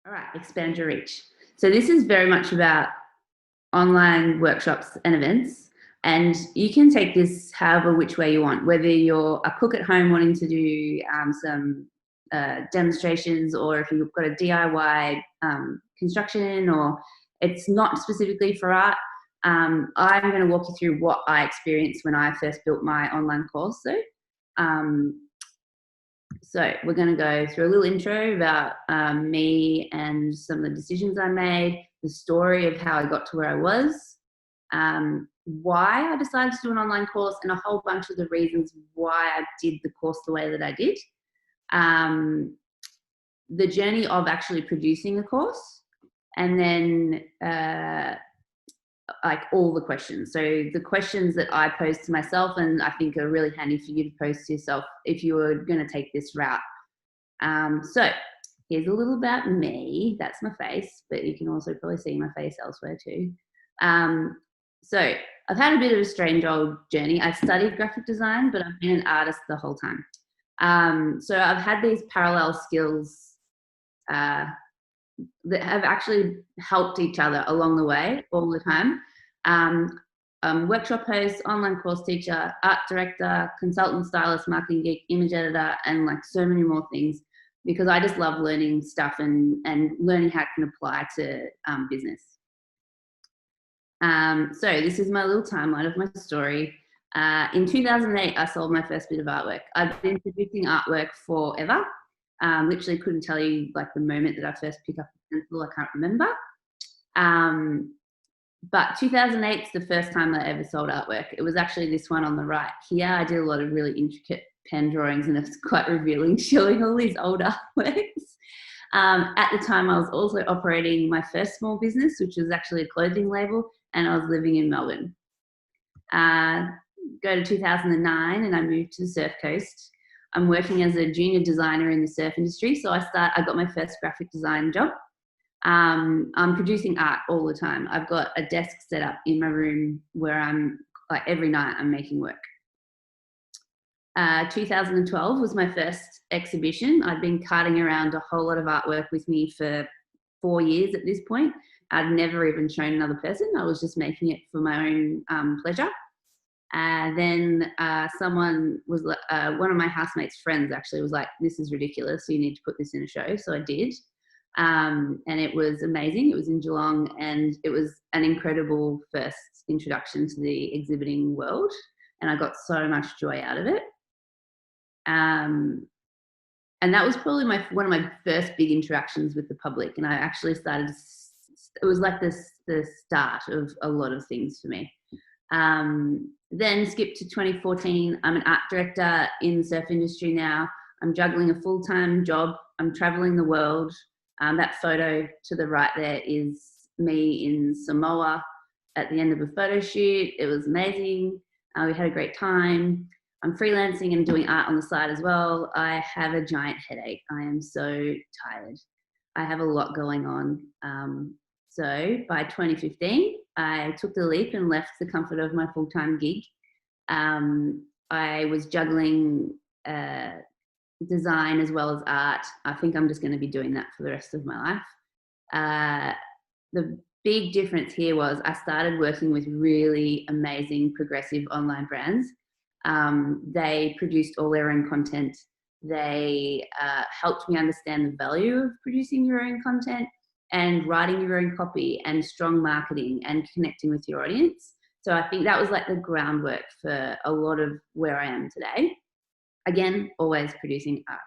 All right, expand your reach. So this is very much about online workshops and events, and you can take this however which way you want, whether you're a cook at home wanting to do some demonstrations, or if you've got a DIY construction, or it's not specifically for art. I'm going to walk you through what I experienced when I first built my online course though. So we're going to go through a little intro about me and some of the decisions I made, the story of how I got to where I was, why I decided to do an online course, and a whole bunch of the reasons why I did the course the way that I did. The journey of actually producing the course, and then like all the questions. So the questions that I pose to myself, and I think are really handy for you to pose to yourself if you were going to take this route. So here's a little about me. That's my face, but you can also probably see my face elsewhere too. So I've had a bit of a strange old journey. I studied graphic design, but I've been an artist the whole time. So I've had these parallel skills that have actually helped each other along the way all the time. Workshop host, online course teacher, art director, consultant, stylist, marketing geek, image editor, and like so many more things, because I just love learning stuff and learning how it can apply to business. So this is my little timeline of my story. In 2008, I sold my first bit of artwork. I've been producing artwork forever. Literally couldn't tell you like the moment that I first picked up a pencil. I can't remember. But 2008 is the first time I ever sold artwork. It was actually this one on the right here. I did a lot of really intricate pen drawings, and it's quite revealing showing all these old artworks. At the time, I was also operating my first small business, which was actually a clothing label, and I was living in Melbourne. Go to 2009, and I moved to the Surf Coast. I'm working as a junior designer in the surf industry, so I got my first graphic design job. I'm producing art all the time. I've got a desk set up in my room where I'm like every night I'm making work. 2012 was my first exhibition. I'd been carting around a whole lot of artwork with me for 4 years at this point. I'd never even shown another person. I was just making it for my own pleasure. Then someone was, one of my housemates' friends actually was like, this is ridiculous, so you need to put this in a show. So I did. And it was amazing. It was in Geelong, and it was an incredible first introduction to the exhibiting world. And I got so much joy out of it. And that was probably one of my first big interactions with the public. And I actually started, it was like the start of a lot of things for me. Then skip to 2014. I'm an art director in the surf industry now. I'm juggling a full-time job. I'm traveling the world. That photo to the right there is me in Samoa at the end of a photo shoot. It was amazing. We had a great time. I'm freelancing and doing art on the side as well. I have a giant headache. I am so tired. I have a lot going on. So by 2015, I took the leap and left the comfort of my full-time gig. I was juggling design as well as art. I think I'm just going to be doing that for the rest of my life. The big difference here was I started working with really amazing progressive online brands. They produced all their own content. They helped me understand the value of producing your own content and writing your own copy and strong marketing and connecting with your audience. So I think that was like the groundwork for a lot of where I am today. Again, always producing art.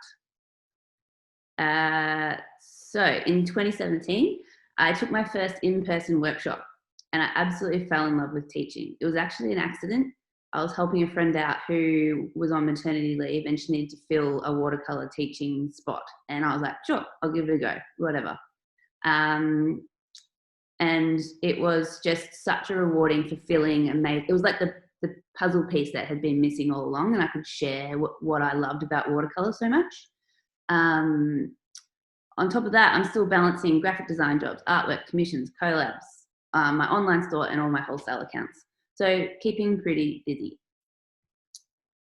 So in 2017, I took my first in-person workshop, and I absolutely fell in love with teaching. It was actually an accident. I was helping a friend out who was on maternity leave, and she needed to fill a watercolor teaching spot. And I was like, sure, I'll give it a go, whatever. And it was just such a rewarding, fulfilling, amazing. It was like the puzzle piece that had been missing all along, and I could share what I loved about watercolor so much. On top of that, I'm still balancing graphic design jobs, artwork, commissions, collabs, my online store, and all my wholesale accounts. So keeping pretty busy.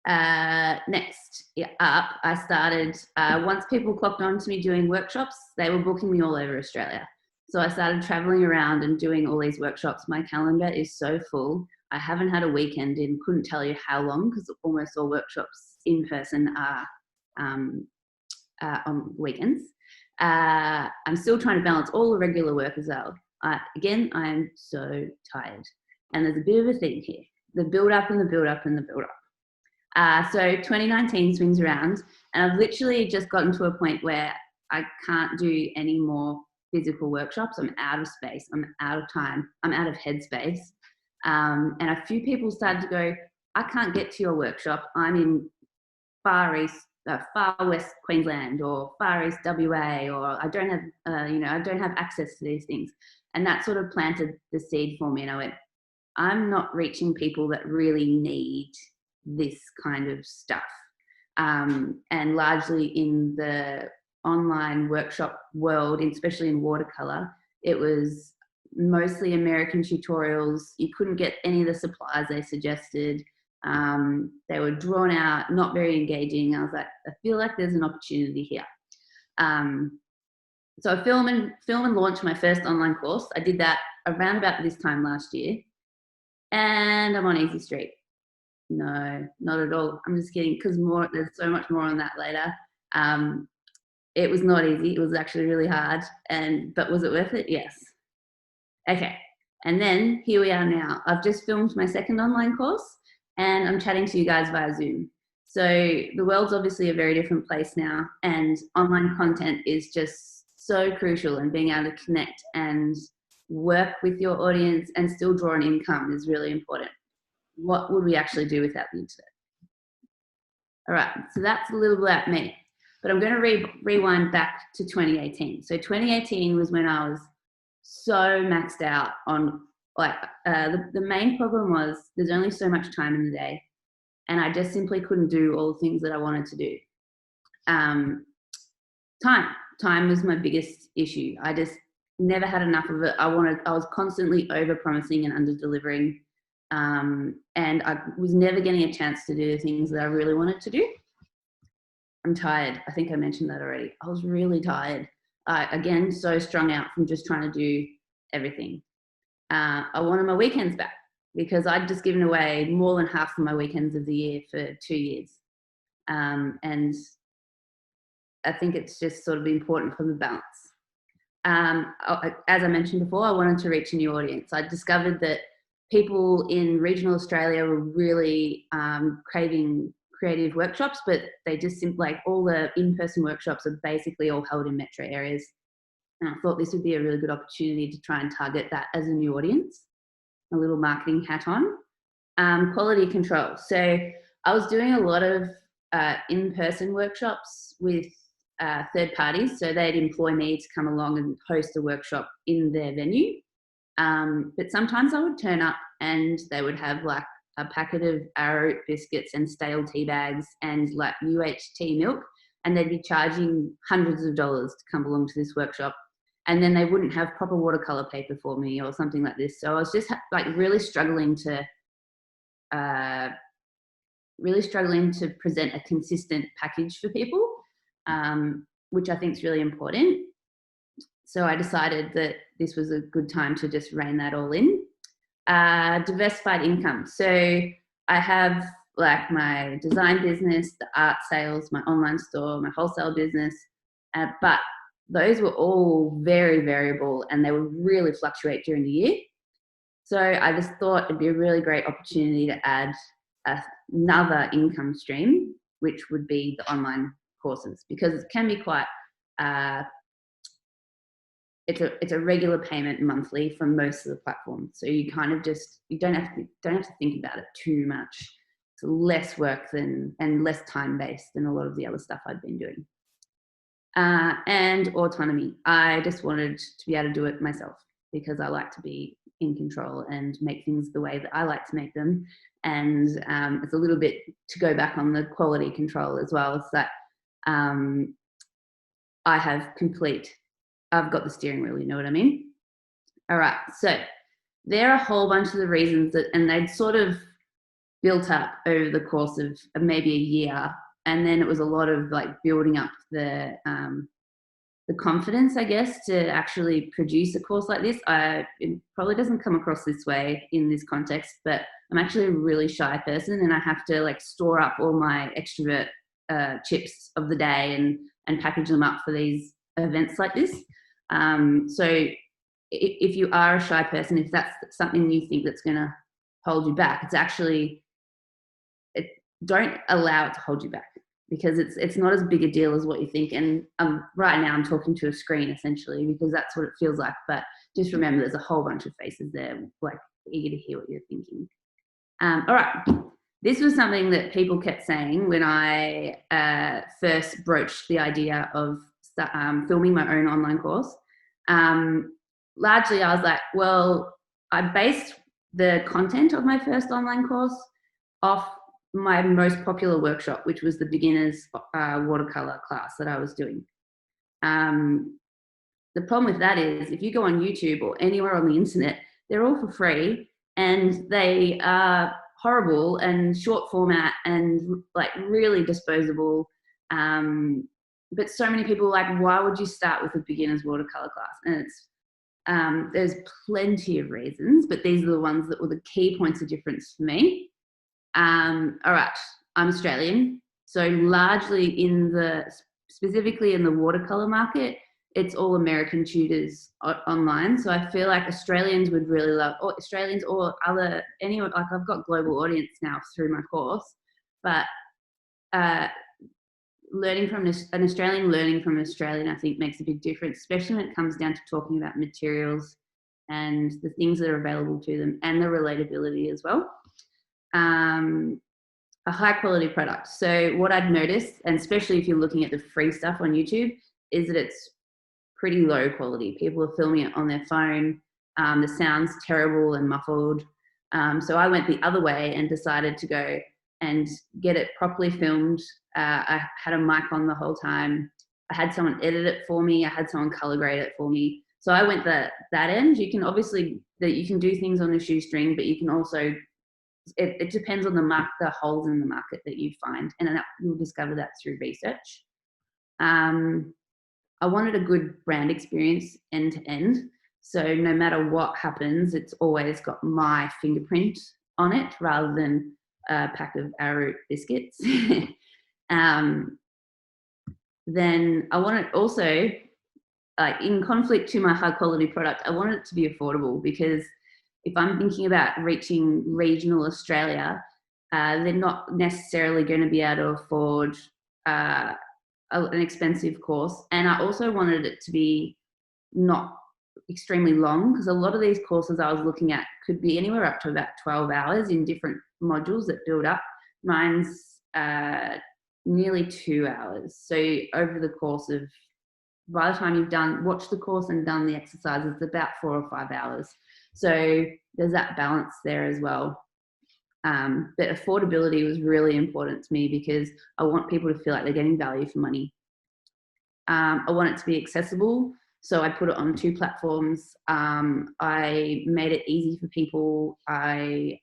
Next up, I started, once people clocked on to me doing workshops, they were booking me all over Australia. So I started traveling around and doing all these workshops. My calendar is so full. I haven't had a weekend in, couldn't tell you how long, because almost all workshops in person are on weekends. I'm still trying to balance all the regular work as well. Again, I'm so tired. And there's a bit of a theme here. The build up and the build up and the build up. So 2019 swings around, and I've literally just gotten to a point where I can't do any more physical workshops. I'm out of space. I'm out of time. I'm out of headspace. And a few people started to go, I can't get to your workshop. I'm in far west Queensland or far east WA, or I don't have, I don't have access to these things. And that sort of planted the seed for me. And I went, I'm not reaching people that really need this kind of stuff. And largely in the online workshop world, especially in watercolor, it was mostly American tutorials. You couldn't get any of the supplies they suggested. They were drawn out, not very engaging. I was like, I feel like there's an opportunity here. So I film and launch my first online course. I did that around about this time last year, and I'm on easy street. No, not at all. I'm just kidding, because there's so much more on that later. It was not easy. It was actually really hard. But was it worth it? Yes. Okay. And then here we are now. I've just filmed my second online course, and I'm chatting to you guys via Zoom. So the world's obviously a very different place now, and online content is just so crucial, and being able to connect and work with your audience and still draw an income is really important. What would we actually do without the internet? All right, so that's a little bit about me, but I'm going to rewind back to 2018. So 2018 was when I was so maxed out on, the main problem was there's only so much time in the day, and I just simply couldn't do all the things that I wanted to do. Time was my biggest issue. I just never had enough of it. I was constantly over promising and under delivering. And I was never getting a chance to do the things that I really wanted to do. I'm tired. I think I mentioned that already. I was really tired. Again, so strung out from just trying to do everything. I wanted my weekends back, because I'd just given away more than half of my weekends of the year for 2 years. And I think it's just sort of important for the balance. As I mentioned before, I wanted to reach a new audience. I discovered that people in regional Australia were really craving creative workshops, but they just simply, all the in-person workshops are basically all held in metro areas. And I thought this would be a really good opportunity to try and target that as a new audience. A little marketing hat on. Quality control. So I was doing a lot of in-person workshops with third parties. So they'd employ me to come along and host a workshop in their venue. But sometimes I would turn up and they would have like a packet of arrowroot biscuits and stale tea bags and like UHT milk, and they'd be charging hundreds of dollars to come along to this workshop. And then they wouldn't have proper watercolor paper for me or something like this. So I was just like really struggling to present a consistent package for people, which I think is really important. So I decided that this was a good time to just rein that all in. Diversified income. So I have like my design business, the art sales, my online store, my wholesale business, but those were all very variable and they would really fluctuate during the year. So I just thought it'd be a really great opportunity to add another income stream, which would be the online courses, because it can be quite, it's a regular payment monthly from most of the platforms. So you kind of you don't have to think about it too much. It's less work and less time-based than a lot of the other stuff I'd been doing. And autonomy. I just wanted to be able to do it myself, because I like to be in control and make things the way that I like to make them. And it's a little bit to go back on the quality control as well. It's that I've got the steering wheel, you know what I mean? All right, so there are a whole bunch of the reasons that, and they'd sort of built up over the course of maybe a year. And then it was a lot of like building up the confidence, I guess, to actually produce a course like this. It probably doesn't come across this way in this context, but I'm actually a really shy person, and I have to like store up all my extrovert chips of the day and package them up for these events like this. So if you are a shy person, if that's something you think that's going to hold you back, it's actually, don't allow it to hold you back, because it's not as big a deal as what you think. And right now I'm talking to a screen essentially, because that's what it feels like. But just remember, there's a whole bunch of faces there, like eager to hear what you're thinking. All right. This was something that people kept saying when I first broached the idea of filming my own online course. Largely, I was like, well, I based the content of my first online course off my most popular workshop, which was the beginners watercolor class that I was doing. The problem with that is, if you go on YouTube or anywhere on the internet, they're all for free, and they are horrible and short format and like really disposable. But so many people are like, why would you start with a beginner's watercolor class? And it's there's plenty of reasons, but these are the ones that were the key points of difference for me. All right, I'm Australian, so largely specifically in the watercolor market, it's all American tutors online. So I feel like Australians would really love, or Australians or anyone, like I've got global audience now through my course, but learning from an Australian learning from an Australian, I think makes a big difference, especially when it comes down to talking about materials and the things that are available to them and the relatability as well. A high quality product. So what I've noticed, and especially if you're looking at the free stuff on YouTube, is that it's pretty low quality. People are filming it on their phone. The sound's terrible and muffled. So I went the other way and decided to go and get it properly filmed. I had a mic on the whole time. I had someone edit it for me. I had someone color grade it for me. So I went that end. You can obviously, you can do things on a shoestring, but you can also, it depends on the holes in the market that you find, and you'll discover that through research. I wanted a good brand experience end to end. So no matter what happens, it's always got my fingerprint on it rather than a pack of arrowroot biscuits. Then I want it also, like in conflict to my high quality product, I want it to be affordable, because if I'm thinking about reaching regional Australia, they're not necessarily going to be able to afford an expensive course. And I also wanted it to be not extremely long, because a lot of these courses I was looking at could be anywhere up to about 12 hours in different modules that build up. Mine's nearly 2 hours. So over the course of, by the time you've watched the course and done the exercises, it's about 4 or 5 hours. So there's that balance there as well. But affordability was really important to me, because I want people to feel like they're getting value for money. I want it to be accessible. So I put it on 2 platforms. I made it easy for people. I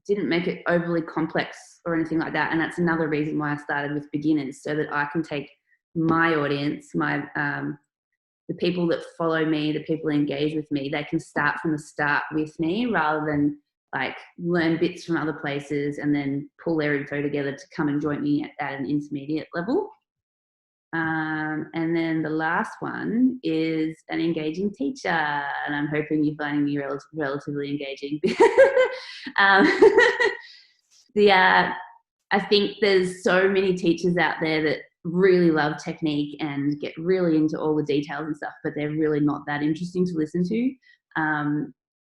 didn't make it overly complex or anything like that. And that's another reason why I started with beginners, so that I can take my audience, the people that follow me, the people that engage with me, they can start from the start with me, rather than like learn bits from other places and then pull their info together to come and join me at an intermediate level. And then the last one is an engaging teacher, and I'm hoping you're finding me relatively engaging. I think there's so many teachers out there that really love technique and get really into all the details and stuff, but they're really not that interesting to listen to.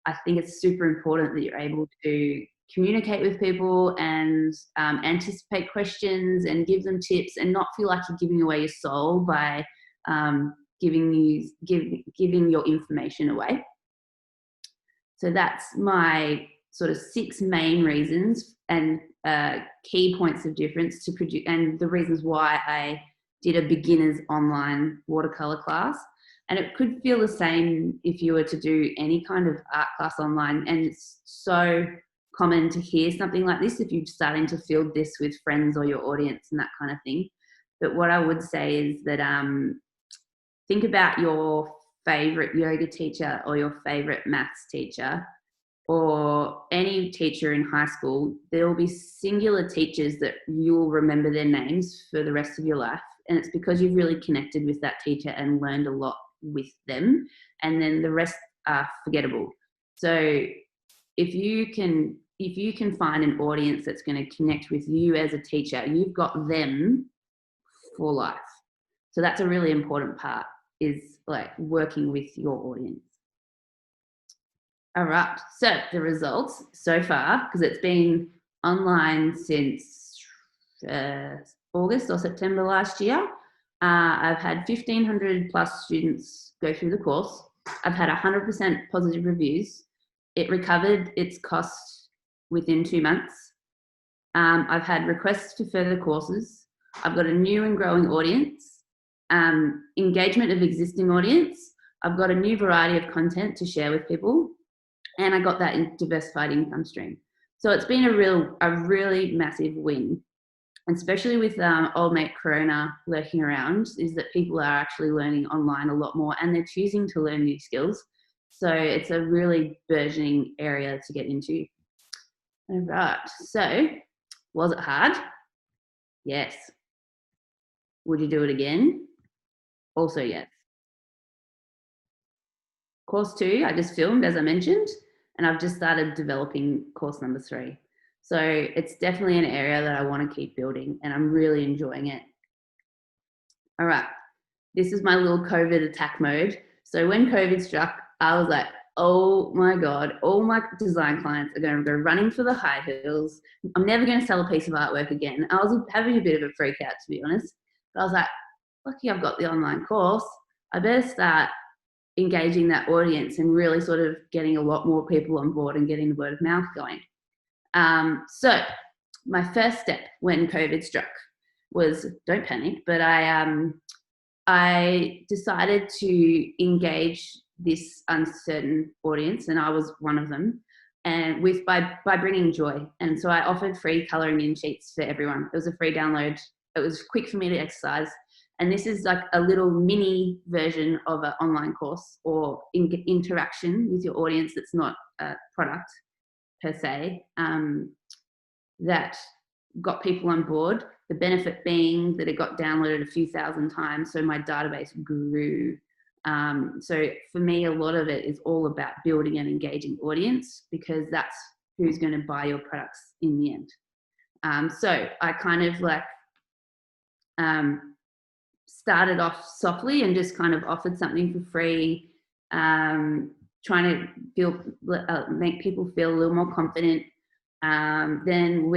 I think it's super important that you're able to communicate with people and anticipate questions and give them tips, and not feel like you're giving away your soul by giving your information away. So that's my sort of 6 main reasons and key points of difference to produce, and the reasons why I did a beginner's online watercolor class. And it could feel the same if you were to do any kind of art class online. And it's so common to hear something like this if you're starting to field this with friends or your audience and that kind of thing. But what I would say is that think about your favorite yoga teacher or your favorite maths teacher or any teacher in high school. There will be singular teachers that you'll remember their names for the rest of your life. And it's because you've really connected with that teacher and learned a lot with them. And then the rest are forgettable. So if you can find an audience that's going to connect with you as a teacher, you've got them for life. So that's a really important part, is like working with your audience. All right, so the results so far, because it's been online since August or September last year, I've had 1,500 plus students go through the course. I've had 100% positive reviews. It recovered its costs within 2 months. I've had requests for further courses. I've got a new and growing audience, engagement of existing audience. I've got a new variety of content to share with people, and I got that diversified income stream. So it's been a really massive win, and especially with old mate Corona lurking around, is that people are actually learning online a lot more, and they're choosing to learn new skills. So it's a really burgeoning area to get into. All right, so was it hard? Yes. Would you do it again? Also yes. Course 2, I just filmed, as I mentioned, and I've just started developing course number 3. So it's definitely an area that I want to keep building, and I'm really enjoying it. All right, this is my little COVID attack mode. So when COVID struck, I was like, oh my God, all my design clients are going to go running for the high heels. I'm never going to sell a piece of artwork again. I was having a bit of a freak out, to be honest. But I was like, lucky I've got the online course. I better start engaging that audience and really sort of getting a lot more people on board and getting the word of mouth going. So my first step when COVID struck was, don't panic, but I decided to engage this uncertain audience, and I was one of them, and by bringing joy. And so I offered free colouring in sheets for everyone. It was a free download. It was quick for me to exercise. And this is like a little mini version of an online course or interaction with your audience that's not a product per se, that got people on board. The benefit being that it got downloaded a few thousand times, so my database grew. So for me, a lot of it is all about building an engaging audience, because that's who's going to buy your products in the end. So I kind of like started off softly and just kind of offered something for free, trying to make people feel a little more confident. Then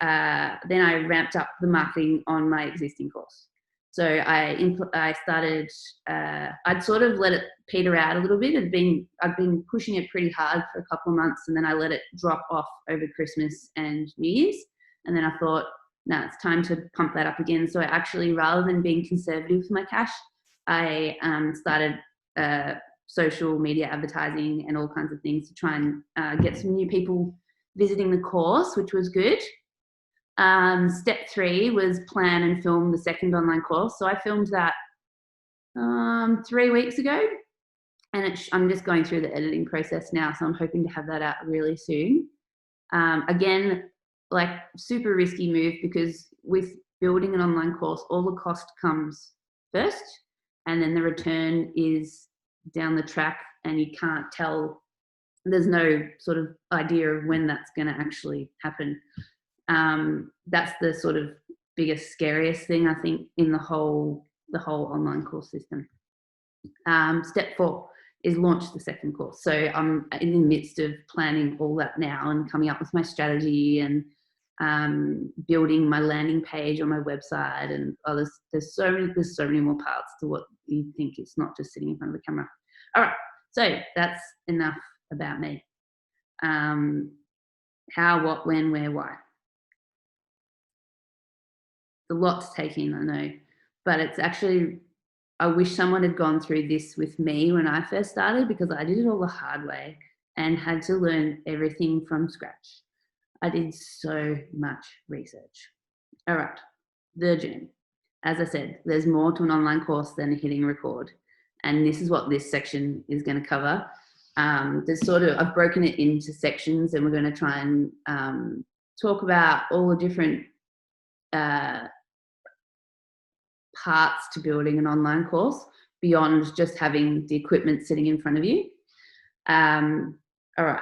I ramped up the marketing on my existing course. So I started. I'd sort of let it peter out a little bit. I've been pushing it pretty hard for a couple of months, and then I let it drop off over Christmas and New Year's. And then I thought, no, it's time to pump that up again. So I actually, rather than being conservative with my cash, I started social media advertising and all kinds of things to try and get some new people visiting the course, which was good. Step 3 was plan and film the second online course. So I filmed that 3 weeks ago, and I'm just going through the editing process now. So I'm hoping to have that out really soon. Again, like super risky move, because with building an online course, all the cost comes first, and then the return is down the track, and you can't tell. There's no sort of idea of when that's going to actually happen. That's the sort of biggest, scariest thing, I think, in the whole online course system. Step 4 is launch the second course. So I'm in the midst of planning all that now and coming up with my strategy and building my landing page on my website, and there's so many more parts to what you think. It's not just sitting in front of the camera. All right, so that's enough about me. How, what, when, where, why. A lot to take in, I know, but it's actually, I wish someone had gone through this with me when I first started, because I did it all the hard way and had to learn everything from scratch. I did so much research. All right, the journey. As I said, there's more to an online course than hitting record. And this is what this section is going to cover. I've broken it into sections, and we're going to try and talk about all the different parts to building an online course beyond just having the equipment sitting in front of you. All right,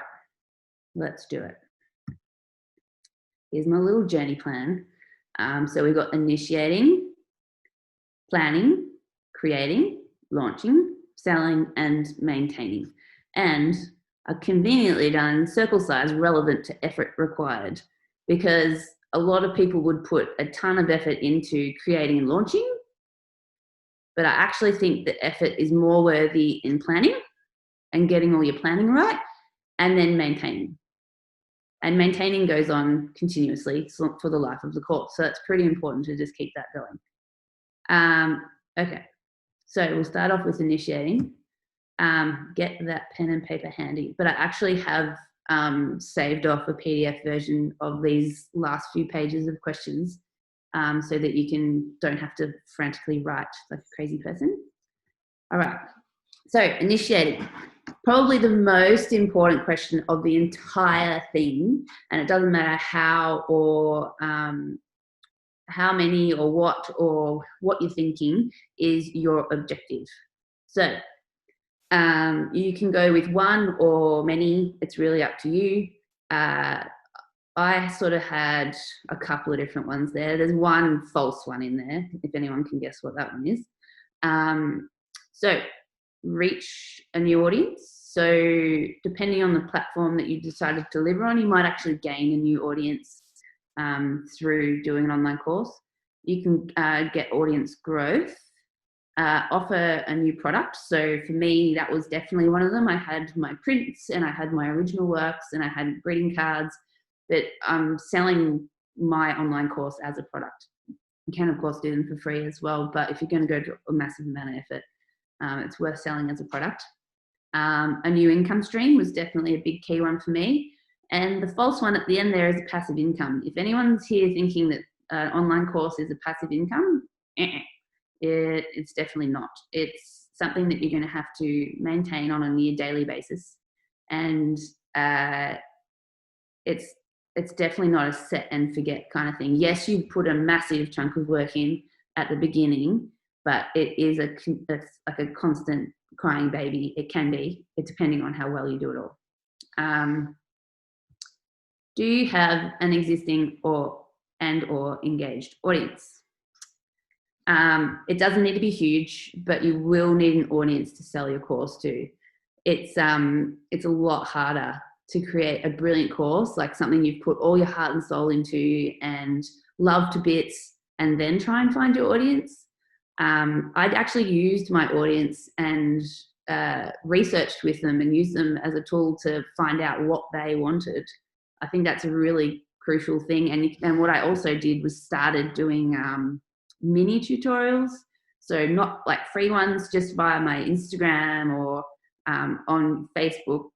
let's do it. Here's my little journey plan. So we've got initiating, planning, creating, launching, selling, and maintaining. And I've conveniently done circle size relevant to effort required, because a lot of people would put a ton of effort into creating and launching, but I actually think the effort is more worthy in planning and getting all your planning right, and then maintaining. And maintaining goes on continuously for the life of the course. So it's pretty important to just keep that going. Okay, so we'll start off with initiating. Get that pen and paper handy. But I actually have saved off a PDF version of these last few pages of questions, so that you don't have to frantically write like a crazy person. All right, so initiating. Probably the most important question of the entire thing, and it doesn't matter how or how many or what you're thinking, is your objective. So you can go with one or many, it's really up to you. I sort of had a couple of different ones there. There's one false one in there, if anyone can guess what that one is. So reach a new audience. So depending on the platform that you decide to deliver on, you might actually gain a new audience through doing an online course. You can get audience growth, offer a new product. So for me, that was definitely one of them. I had my prints and I had my original works and I had greeting cards, but I'm selling my online course as a product. You can, of course, do them for free as well, but if you're going to go to a massive amount of effort, it's worth selling as a product. A new income stream was definitely a big key one for me. And the false one at the end there is a passive income. If anyone's here thinking that an online course is a passive income, it's definitely not. It's something that you're going to have to maintain on a near daily basis. And it's definitely not a set and forget kind of thing. Yes, you put a massive chunk of work in at the beginning, but it's like a constant crying baby. It can be, it depending on how well you do it all. Do you have an existing or engaged audience? It doesn't need to be huge, but you will need an audience to sell your course to. It's a lot harder to create a brilliant course, like something you've put all your heart and soul into and love to bits, and then try and find your audience. I'd actually used my audience and researched with them and used them as a tool to find out what they wanted. I think that's a really crucial thing. And what I also did was started doing mini tutorials. So not like free ones, just via my Instagram or on Facebook.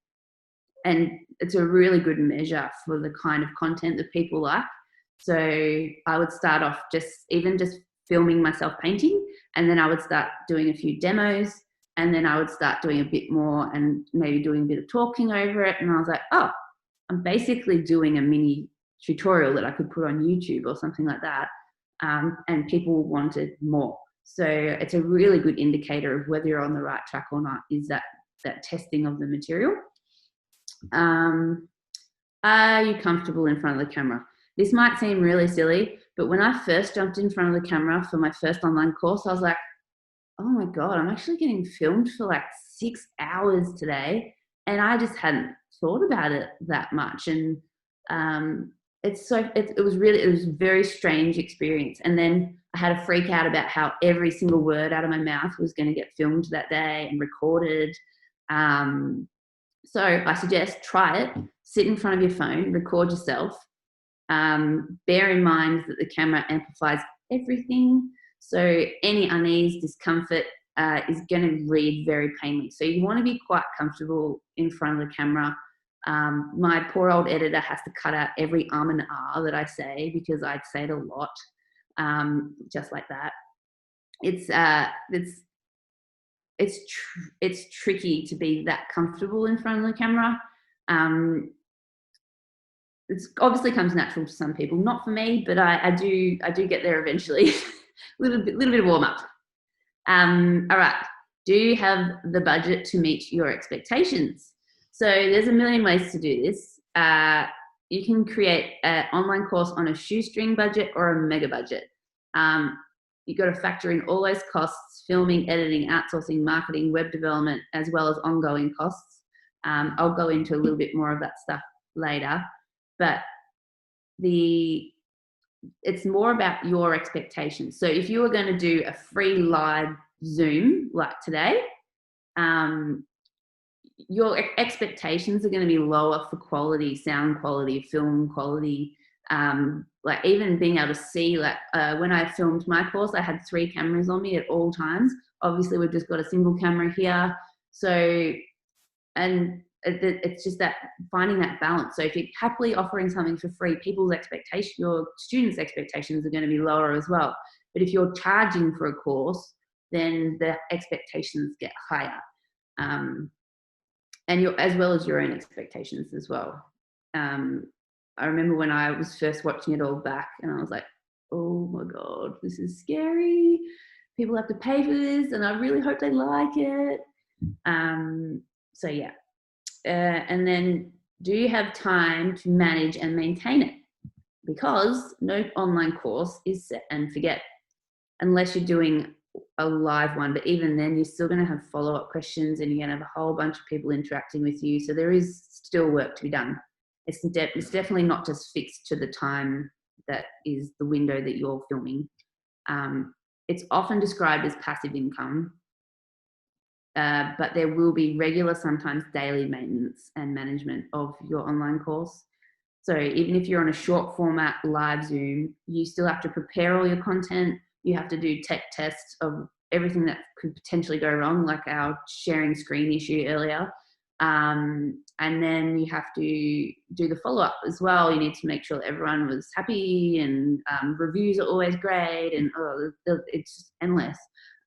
And it's a really good measure for the kind of content that people like. So I would start off just filming myself painting, and then I would start doing a few demos, and then I would start doing a bit more and maybe doing a bit of talking over it. And I was like, oh, I'm basically doing a mini tutorial that I could put on YouTube or something like that. And people wanted more. So it's a really good indicator of whether you're on the right track or not, is that testing of the material. Are you comfortable in front of the camera? This might seem really silly, but when I first jumped in front of the camera for my first online course, I was like, oh my God, I'm actually getting filmed for like 6 hours today. And I just hadn't thought about it that much. And it was a very strange experience. And then I had a freak out about how every single word out of my mouth was going to get filmed that day and recorded. So I suggest try it, sit in front of your phone, record yourself. Bear in mind that the camera amplifies everything. So any unease, discomfort is going to read very painfully. So you want to be quite comfortable in front of the camera. My poor old editor has to cut out every and that I say because I'd say it a lot, just like that. It's tricky to be that comfortable in front of the camera. It's obviously comes natural to some people, not for me, but I do get there eventually. little bit of warm up. All right. Do you have the budget to meet your expectations? So there's a million ways to do this. You can create an online course on a shoestring budget or a mega budget. You've got to factor in all those costs: filming, editing, outsourcing, marketing, web development, as well as ongoing costs. I'll go into a little bit more of that stuff later, but it's more about your expectations. So if you were going to do a free live Zoom like today, your expectations are going to be lower for quality, sound quality, film quality. Like even being able to see, like when I filmed my course, I had 3 cameras on me at all times. Obviously, we've just got a single camera here. So, and it's just that finding that balance. So if you're happily offering something for free, your students' expectations are going to be lower as well. But if you're charging for a course, then the expectations get higher, and as well as your own expectations as well. I remember when I was first watching it all back, and I was like, "Oh my God, this is scary. People have to pay for this, and I really hope they like it." So yeah. And then, do you have time to manage and maintain it? Because no online course is set and forget, unless you're doing a live one. But even then, you're still going to have follow-up questions, and you're going to have a whole bunch of people interacting with you. So there is still work to be done. It's definitely not just fixed to the time that is the window that you're filming. It's often described as passive income. But there will be regular, sometimes daily maintenance and management of your online course. So even if you're on a short format live Zoom, you still have to prepare all your content. You have to do tech tests of everything that could potentially go wrong, like our sharing screen issue earlier. And then you have to do the follow-up as well. You need to make sure everyone was happy, and reviews are always great, and it's just endless.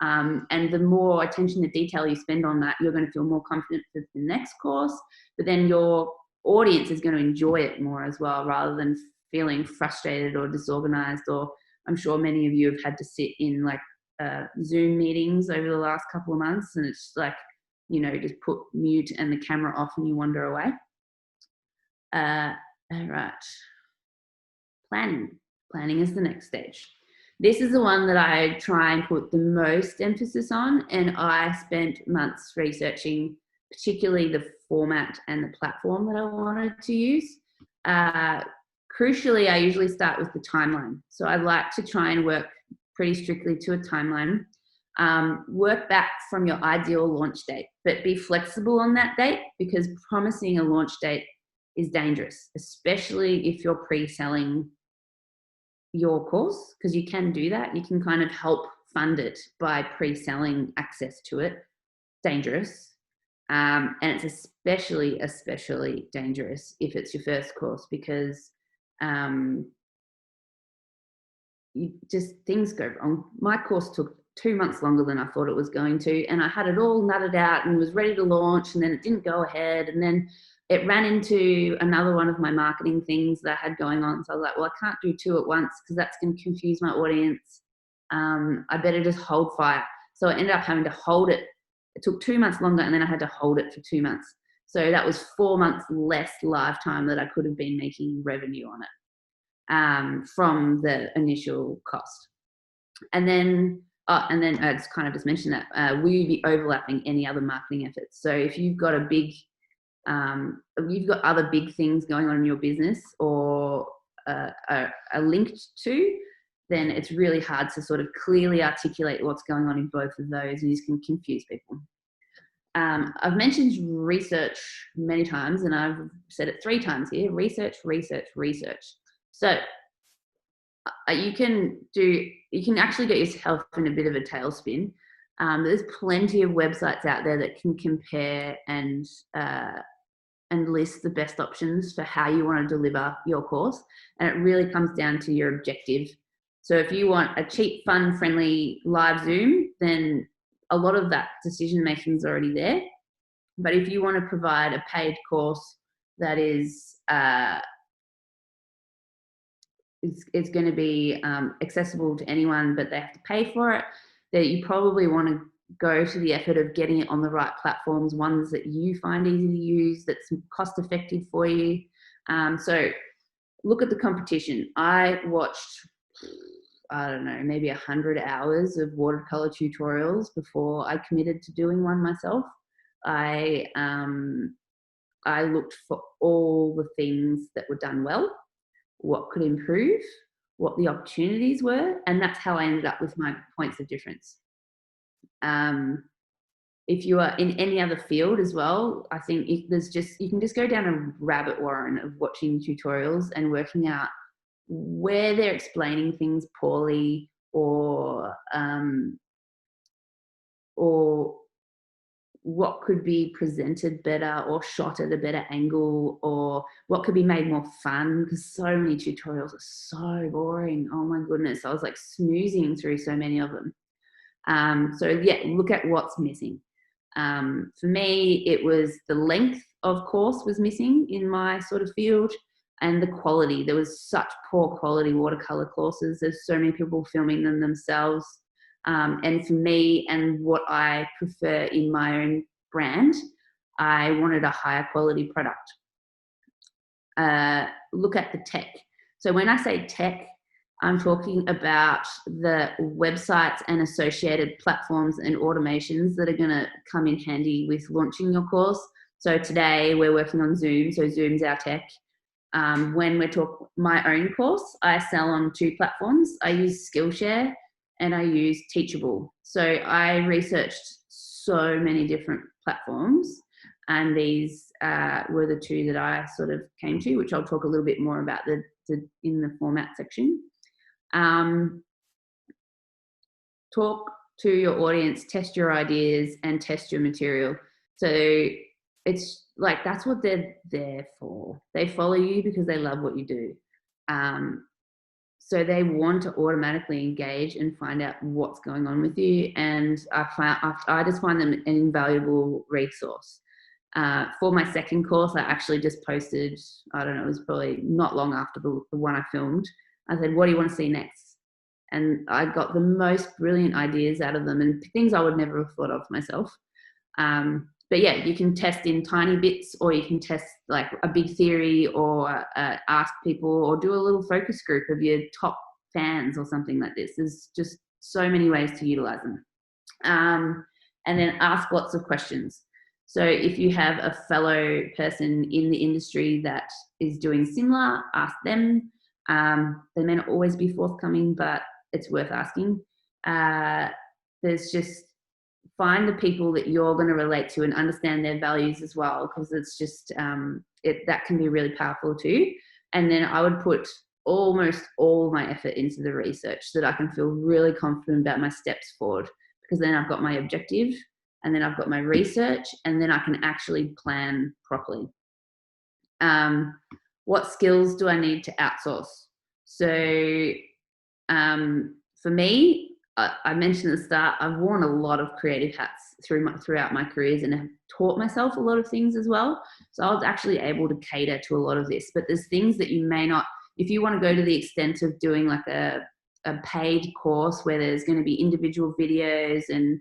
And the more attention to detail you spend on that, you're going to feel more confident for the next course, but then your audience is going to enjoy it more as well, rather than feeling frustrated or disorganized. Or I'm sure many of you have had to sit in like Zoom meetings over the last couple of months, and it's like, just put mute and the camera off and you wander away. All right. Planning is the next stage. This is the one that I try and put the most emphasis on, and I spent months researching particularly the format and the platform that I wanted to use. Crucially, I usually start with the timeline. So I like to try and work pretty strictly to a timeline. Work back from your ideal launch date, but be flexible on that date, because promising a launch date is dangerous, especially if you're pre-selling your course, because you can do that. You can kind of help fund it by pre-selling access to it. Dangerous. And it's especially dangerous if it's your first course, because things go wrong. My course took 2 months longer than I thought it was going to, and I had it all nutted out and was ready to launch, and then it didn't go ahead, and then it ran into another one of my marketing things that I had going on. So I was like, well, I can't do 2 at once because that's going to confuse my audience. I better just hold fire. So I ended up having to hold it. It took 2 months longer, and then I had to hold it for 2 months. So that was 4 months less live time that I could have been making revenue on it from the initial cost. And then I just kind of just mentioned that, will you be overlapping any other marketing efforts? So if you've got you've got other big things going on in your business, or are linked to, then it's really hard to sort of clearly articulate what's going on in both of those, and you can confuse people. I've mentioned research many times, and I've said it 3 times here: research, research, research. So you can actually get yourself in a bit of a tailspin. There's plenty of websites out there that can compare and and list the best options for how you want to deliver your course. And it really comes down to your objective. So if you want a cheap, fun, friendly live Zoom, then a lot of that decision making is already there. But if you want to provide a paid course that is it's going to be accessible to anyone, but they have to pay for it, that you probably want to go to the effort of getting it on the right platforms, ones that you find easy to use, that's cost effective for you. So look at the competition. I watched, I don't know, maybe 100 hours of watercolor tutorials before I committed to doing one myself. I looked for all the things that were done well, what could improve, what the opportunities were, and that's how I ended up with my points of difference. If you are in any other field as well, I think you can just go down a rabbit warren of watching tutorials and working out where they're explaining things poorly, or what could be presented better or shot at a better angle, or what could be made more fun, because so many tutorials are so boring. Oh my goodness, I was like snoozing through so many of them. So yeah, look at what's missing. For me, it was the length of course was missing in my sort of field, and the quality. There was such poor quality watercolor courses. There's so many people filming them themselves. And for me and what I prefer in my own brand, I wanted a higher quality product. Look at the tech. So when I say tech, I'm talking about the websites and associated platforms and automations that are going to come in handy with launching your course. So today we're working on Zoom. So Zoom's our tech. When we're talking my own course, I sell on 2 platforms. I use Skillshare and I use Teachable. So I researched so many different platforms, and these were the 2 that I sort of came to, which I'll talk a little bit more about in the format section. Talk to your audience, test your ideas, and test your material. So it's like, that's what they're there for. They follow you because they love what you do. So they want to automatically engage and find out what's going on with you. And I just find them an invaluable resource. For my second course, I actually just posted, I don't know, it was probably not long after the one I filmed. I said, what do you want to see next? And I got the most brilliant ideas out of them, and things I would never have thought of myself. But yeah, you can test in tiny bits, or you can test like a big theory, or ask people, or do a little focus group of your top fans or something like this. There's just so many ways to utilize them. And then ask lots of questions. So if you have a fellow person in the industry that is doing similar, ask them. They may not always be forthcoming, but it's worth asking. There's just, find the people that you're going to relate to and understand their values as well, because it's just that can be really powerful too. And then I would put almost all my effort into the research, so that I can feel really confident about my steps forward, because then I've got my objective, and then I've got my research, and then I can actually plan properly. What skills do I need to outsource? So for me, I mentioned at the start, I've worn a lot of creative hats throughout my careers, and have taught myself a lot of things as well. So I was actually able to cater to a lot of this. But there's things that you may not, if you want to go to the extent of doing like a paid course where there's going to be individual videos and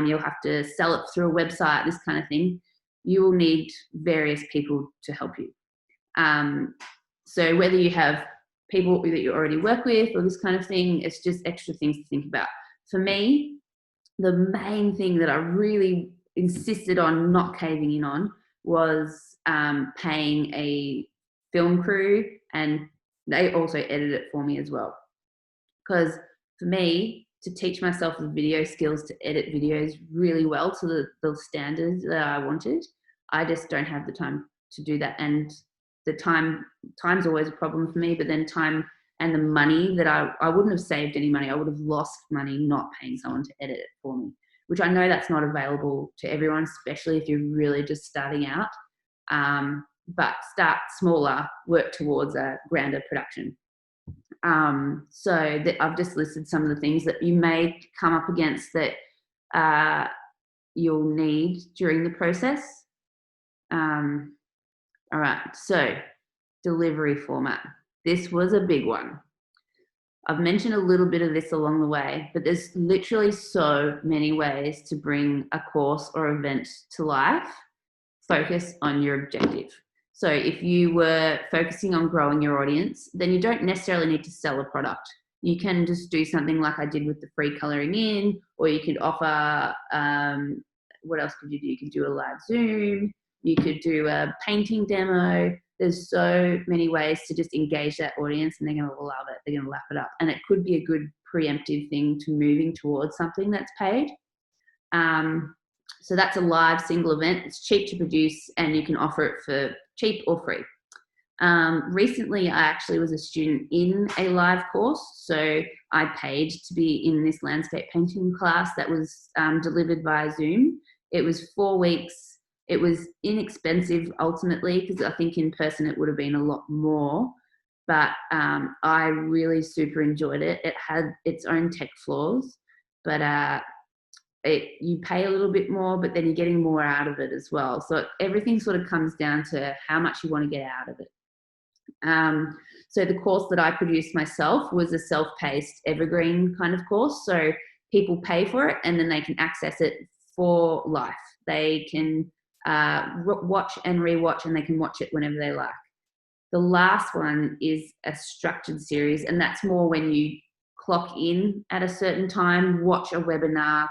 you'll have to sell it through a website, this kind of thing, you will need various people to help you. So whether you have people that you already work with or this kind of thing, it's just extra things to think about. For me, the main thing that I really insisted on not caving in on was paying a film crew, and they also edit it for me as well. Because for me, to teach myself the video skills to edit videos really well to the standards that I wanted, I just don't have the time to do that. And the time's always a problem for me, but then time and the money that I wouldn't have saved any money. I would have lost money not paying someone to edit it for me, which I know that's not available to everyone, especially if you're really just starting out. but start smaller, work towards a grander production. So I've just listed some of the things that you may come up against that you'll need during the process. All right, so delivery format. This was a big one. I've mentioned a little bit of this along the way, but there's literally so many ways to bring a course or event to life. Focus on your objective. So if you were focusing on growing your audience, then you don't necessarily need to sell a product. You can just do something like I did with the free colouring in, or you could offer, what else could you do? You could do a live Zoom, you could do a painting demo. There's so many ways to just engage that audience, and they're going to love it. They're going to lap it up. And it could be a good preemptive thing to moving towards something that's paid. So that's a live single event. It's cheap to produce, and you can offer it for cheap or free. Recently, I actually was a student in a live course. So I paid to be in this landscape painting class that was delivered via Zoom. It was 4 weeks. It was inexpensive ultimately, because I think in person it would have been a lot more. But I really super enjoyed it. It had its own tech flaws, but you pay a little bit more, but then you're getting more out of it as well. So everything sort of comes down to how much you want to get out of it. So the course that I produced myself was a self-paced evergreen kind of course. So people pay for it, and then they can access it for life. They can watch and rewatch, and they can watch it whenever they like. The last one is a structured series, and that's more when you clock in at a certain time, watch a webinar,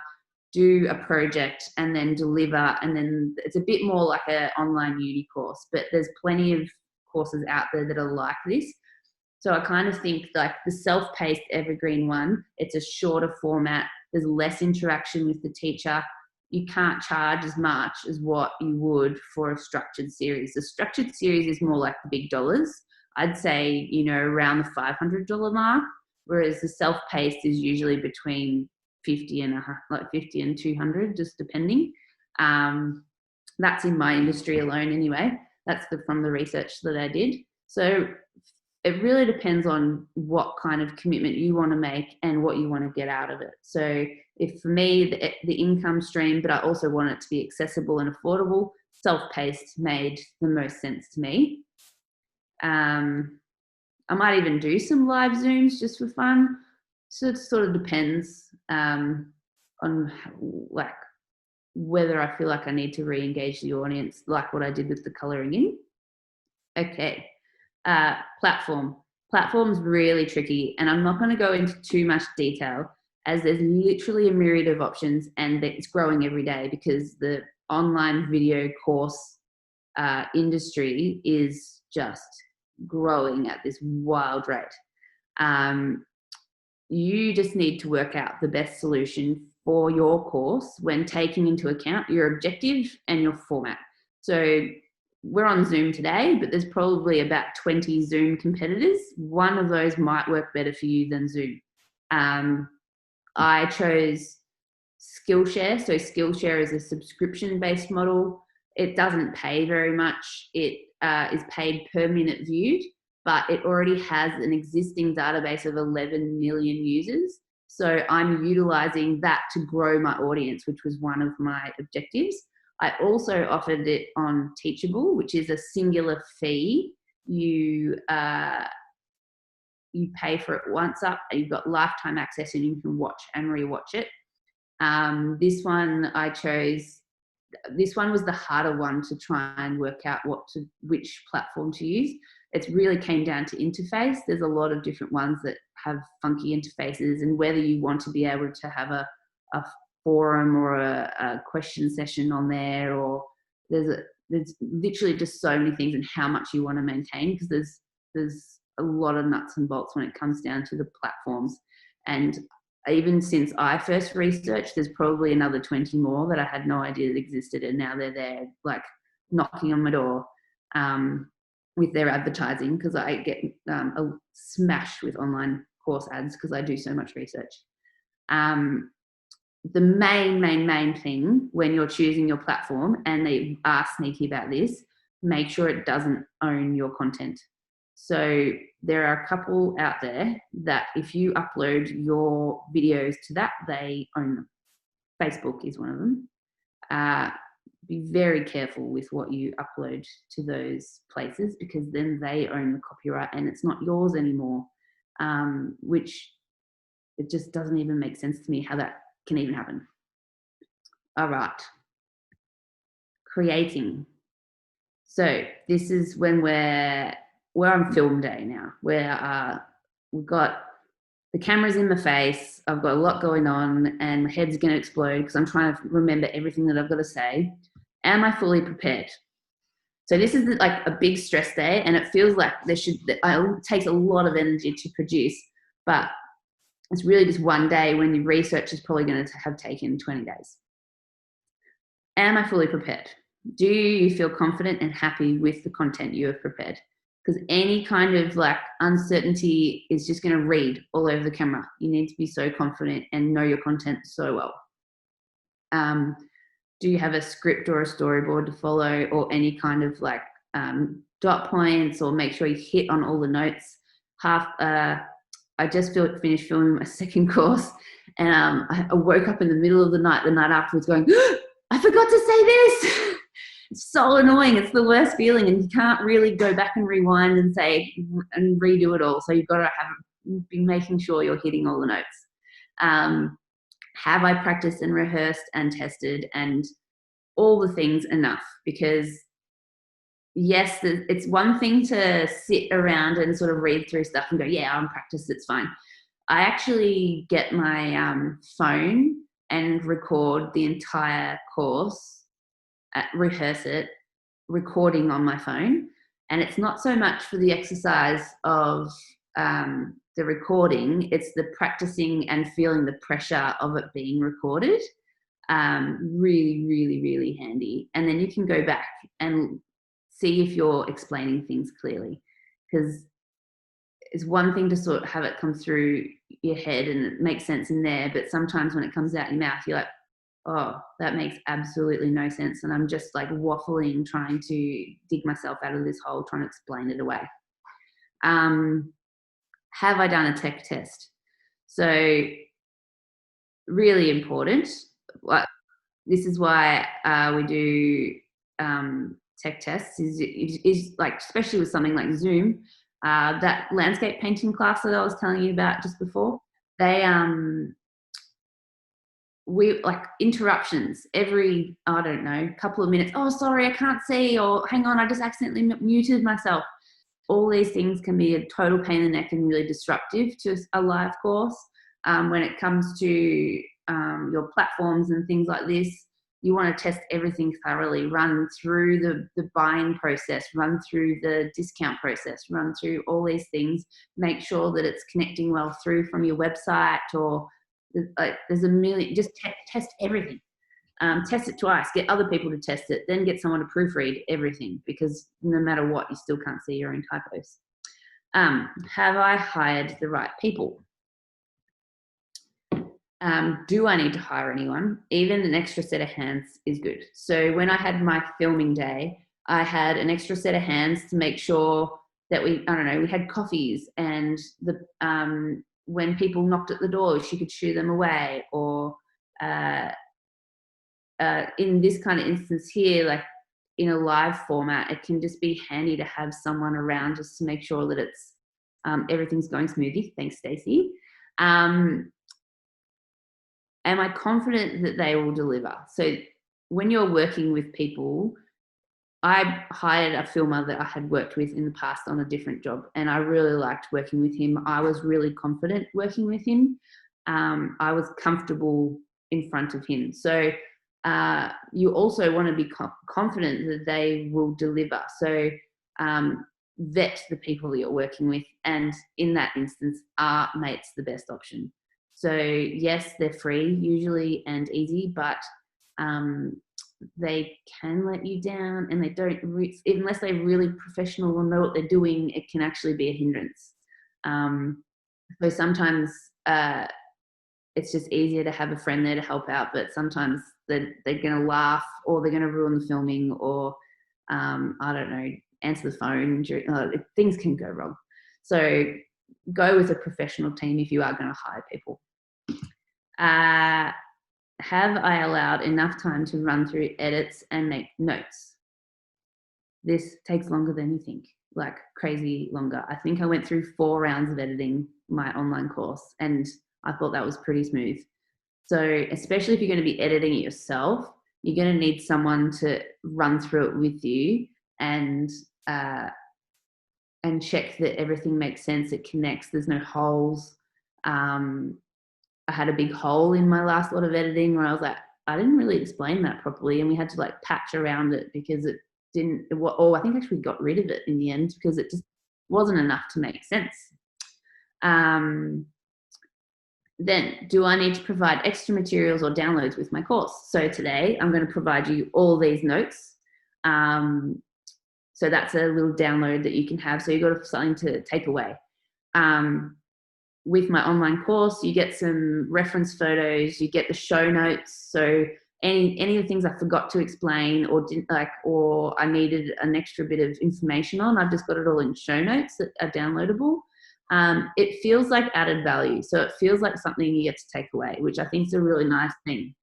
do a project, and then deliver. And then it's a bit more like an online uni course, but there's plenty of courses out there that are like this. So I kind of think like the self-paced evergreen one, it's a shorter format. There's less interaction with the teacher. You can't charge as much as what you would for a structured series. The structured series is more like the big dollars. I'd say, around the $500 mark, whereas the self-paced is usually between 50 and 200, just depending. That's in my industry alone anyway. That's from the research that I did. So it really depends on what kind of commitment you want to make and what you want to get out of it. So if for me, the income stream, but I also want it to be accessible and affordable, self-paced made the most sense to me. I might even do some live Zooms just for fun. So it sort of depends on like whether I feel like I need to re-engage the audience, like what I did with the colouring in. Okay. Platform. Platform's really tricky, and I'm not going to go into too much detail, as there's literally a myriad of options, and it's growing every day because the online video course industry is just growing at this wild rate. You just need to work out the best solution for your course when taking into account your objective and your format. So we're on Zoom today, but there's probably about 20 Zoom competitors. One of those might work better for you than Zoom. I chose Skillshare. So Skillshare is a subscription-based model. It doesn't pay very much. It is paid per minute viewed, but it already has an existing database of 11 million users. So I'm utilizing that to grow my audience, which was one of my objectives. I also offered it on Teachable, which is a singular fee. You pay for it once up, and you've got lifetime access, and you can watch and rewatch it. This one I chose. This one was the harder one to try and work out which platform to use. It really came down to interface. There's a lot of different ones that have funky interfaces, and whether you want to be able to have a forum or a question session on there, or there's literally just so many things, and how much you want to maintain, because there's a lot of nuts and bolts when it comes down to the platforms. And even since I first researched, there's probably another 20 more that I had no idea that existed, and now they're there, like knocking on my door with their advertising, because I get a smash with online course ads because I do so much research. The main thing when you're choosing your platform, and they are sneaky about this, make sure it doesn't own your content. So there are a couple out there that if you upload your videos to that, they own them. Facebook is one of them. Be very careful with what you upload to those places, because then they own the copyright and it's not yours anymore, which it just doesn't even make sense to me how that can even happen. All right. Creating. So this is when we're on film day now, where we've got the camera's in my face, I've got a lot going on and my head's going to explode because I'm trying to remember everything that I've got to say. Am I fully prepared? So this is like a big stress day, and it feels like it takes a lot of energy to produce, but it's really just one day when the research is probably going to have taken 20 days. Am I fully prepared? Do you feel confident and happy with the content you have prepared? Because any kind of like uncertainty is just going to read all over the camera. You need to be so confident and know your content so well. Do you have a script or a storyboard to follow, or any kind of like dot points, or make sure you hit on all the notes? I just finished filming my second course, and I woke up in the middle of the night afterwards going, I forgot to say this. It's so annoying. It's the worst feeling, and you can't really go back and rewind and say and redo it all. So you've got to be making sure you're hitting all the notes. Have I practiced and rehearsed and tested and all the things enough? Because yes, it's one thing to sit around and sort of read through stuff and go, yeah, I'm practiced, it's fine. I actually get my phone and record the entire course, rehearse it, recording on my phone. And it's not so much for the exercise of the recording, it's the practicing and feeling the pressure of it being recorded. Really, really, really handy. And then you can go back and see if you're explaining things clearly, because it's one thing to sort of have it come through your head and it makes sense in there, but sometimes when it comes out your mouth, you're like, oh, that makes absolutely no sense. And I'm just like waffling, trying to dig myself out of this hole, trying to explain it away. Have I done a tech test? So really important. This is why we do tech tests, is like, especially with something like Zoom, that landscape painting class that I was telling you about just before, we like interruptions every, I don't know, couple of minutes. Oh, sorry, I can't see, or hang on, I just accidentally muted myself. All these things can be a total pain in the neck and really disruptive to a live course. When it comes to your platforms and things like this, you want to test everything thoroughly, run through the buying process, run through the discount process, run through all these things, make sure that it's connecting well through from your website, or there's a million, just test everything. Test it twice, get other people to test it, then get someone to proofread everything, because no matter what, you still can't see your own typos. Have I hired the right people? Do I need to hire anyone? Even an extra set of hands is good. So when I had my filming day, I had an extra set of hands to make sure that we had coffees, and when people knocked at the door, she could shoo them away, or in this kind of instance here, like in a live format, it can just be handy to have someone around just to make sure that it's everything's going smoothly. Thanks, Stacey. Am I confident that they will deliver? So when you're working with people, I hired a filmer that I had worked with in the past on a different job, and I really liked working with him. I was really confident working with him. I was comfortable in front of him. So you also want to be confident that they will deliver. So vet the people that you're working with, and in that instance, are mates the best option? So yes, they're free usually and easy, but they can let you down, and they don't, unless they're really professional or know what they're doing, it can actually be a hindrance. So sometimes it's just easier to have a friend there to help out, but sometimes they're going to laugh, or they're going to ruin the filming, or I don't know, answer the phone. Things can go wrong. So go with a professional team if you are going to hire people. Have I allowed enough time to run through edits and make notes? This takes longer than you think, like crazy longer. I think I went through 4 rounds of editing my online course, and I thought that was pretty smooth. So especially if you're going to be editing it yourself, you're going to need someone to run through it with you and check that everything makes sense, it connects, there's no holes. I had a big hole in my last lot of editing where I was like, I didn't really explain that properly, and we had to like patch around it because it didn't, or I think actually got rid of it in the end because it just wasn't enough to make sense. Then, do I need to provide extra materials or downloads with my course? So today I'm going to provide you all these notes. So that's a little download that you can have. So you've got something to take away. With my online course, you get some reference photos, you get the show notes. So any of the things I forgot to explain or didn't like, or I needed an extra bit of information on, I've just got it all in show notes that are downloadable. It feels like added value. So it feels like something you get to take away, which I think is a really nice thing.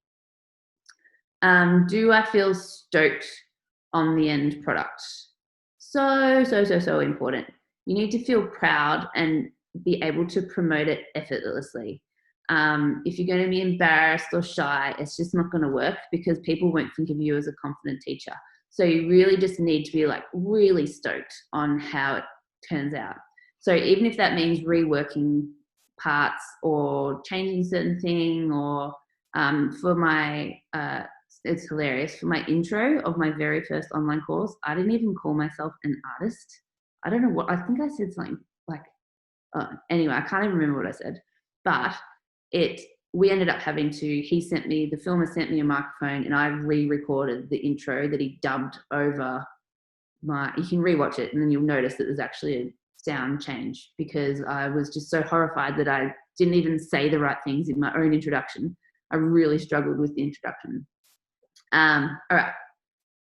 Do I feel stoked on the end product? So important. You need to feel proud and be able to promote it effortlessly. If you're going to be embarrassed or shy, it's just not going to work because people won't think of you as a confident teacher. So you really just need to be like really stoked on how it turns out. So even if that means reworking parts or changing certain thing, or for my, it's hilarious, for my intro of my very first online course, I didn't even call myself an artist. I don't know what, I think I said something like, anyway, I can't even remember what I said, but we ended up having to, the filmer sent me a microphone and I re-recorded the intro that he dubbed over you can rewatch it and then you'll notice that there's actually a sound change because I was just so horrified that I didn't even say the right things in my own introduction. I really struggled with the introduction. All right.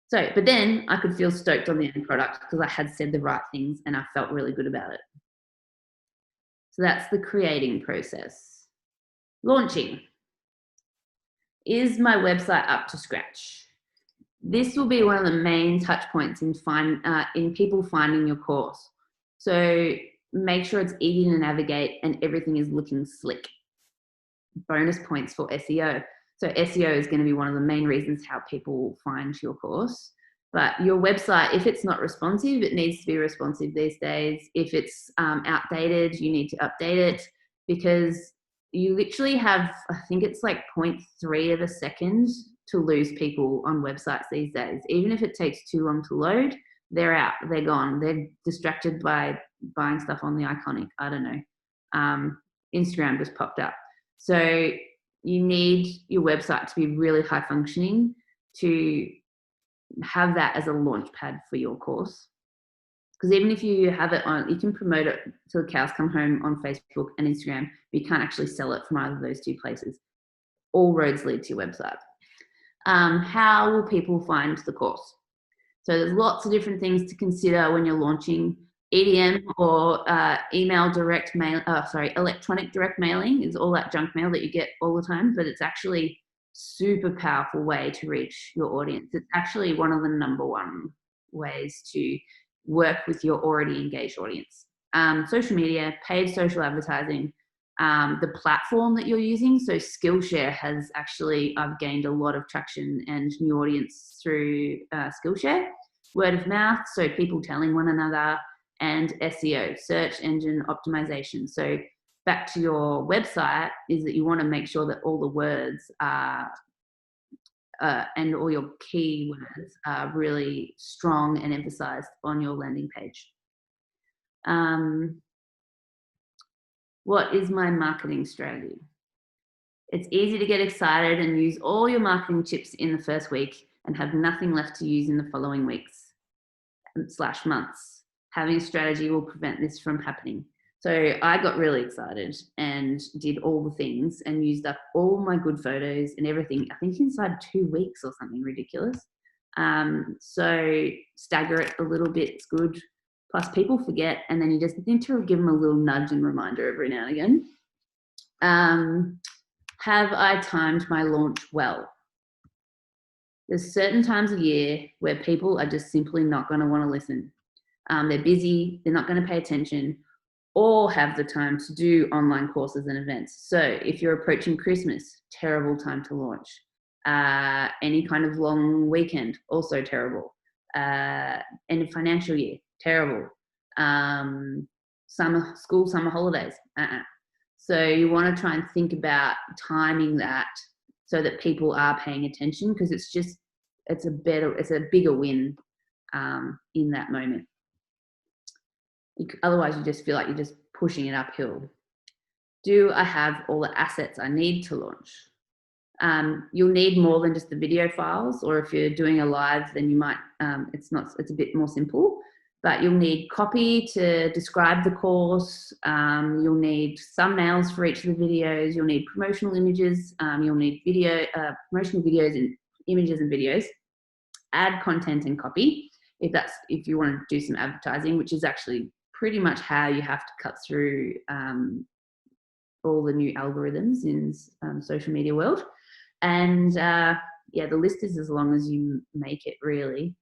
So, but then I could feel stoked on the end product because I had said the right things and I felt really good about it. So that's the creating process. Launching. Is my website up to scratch? This will be one of the main touch points in people finding your course. So make sure it's easy to navigate and everything is looking slick. Bonus points for SEO. So SEO is going to be one of the main reasons how people find your course. But your website, if it's not responsive, it needs to be responsive these days. If it's outdated, you need to update it because you literally have, I think it's like 0.3 of a second to lose people on websites these days. Even if it takes too long to load, they're out, they're gone. They're distracted by buying stuff on the Iconic. I don't know. Instagram just popped up. So you need your website to be really high functioning to have that as a launch pad for your course. Because even if you have it on, you can promote it till the cows come home on Facebook and Instagram, but you can't actually sell it from either of those two places. All roads lead to your website. How will people find the course? So there's lots of different things to consider when you're launching. EDM or electronic direct mailing is all that junk mail that you get all the time, but it's actually super powerful way to reach your audience. It's actually one of the number one ways to work with your already engaged audience. Social media, paid social advertising, the platform that you're using. So Skillshare has actually, I've gained a lot of traction and new audience through Skillshare. Word of mouth, so people telling one another, and SEO, search engine optimization. So back to your website is that you want to make sure that all the words are and all your keywords are really strong and emphasized on your landing page. What is my marketing strategy? It's easy to get excited and use all your marketing chips in the first week and have nothing left to use in the following weeks / months. Having a strategy will prevent this from happening. So I got really excited and did all the things and used up all my good photos and everything, I think inside 2 weeks or something ridiculous. So stagger it a little bit, it's good. Plus people forget, and then you just need to give them a little nudge and reminder every now and again. Have I timed my launch well? There's certain times of year where people are just simply not going to want to listen. They're busy, they're not going to pay attention, or have the time to do online courses and events. So if you're approaching Christmas, terrible time to launch. Any kind of long weekend, also terrible. End of financial year, terrible. Summer holidays. So you want to try and think about timing that so that people are paying attention, because it's a bigger win in that moment. Otherwise, you just feel like you're just pushing it uphill. Do I have all the assets I need to launch? You'll need more than just the video files, or if you're doing a live, then you might, it's a bit more simple, but you'll need copy to describe the course. You'll need thumbnails for each of the videos. You'll need promotional images. You'll need promotional videos and images and videos. Add content and copy if you want to do some advertising, which is actually pretty much how you have to cut through all the new algorithms in social media world. And the list is as long as you make it, really.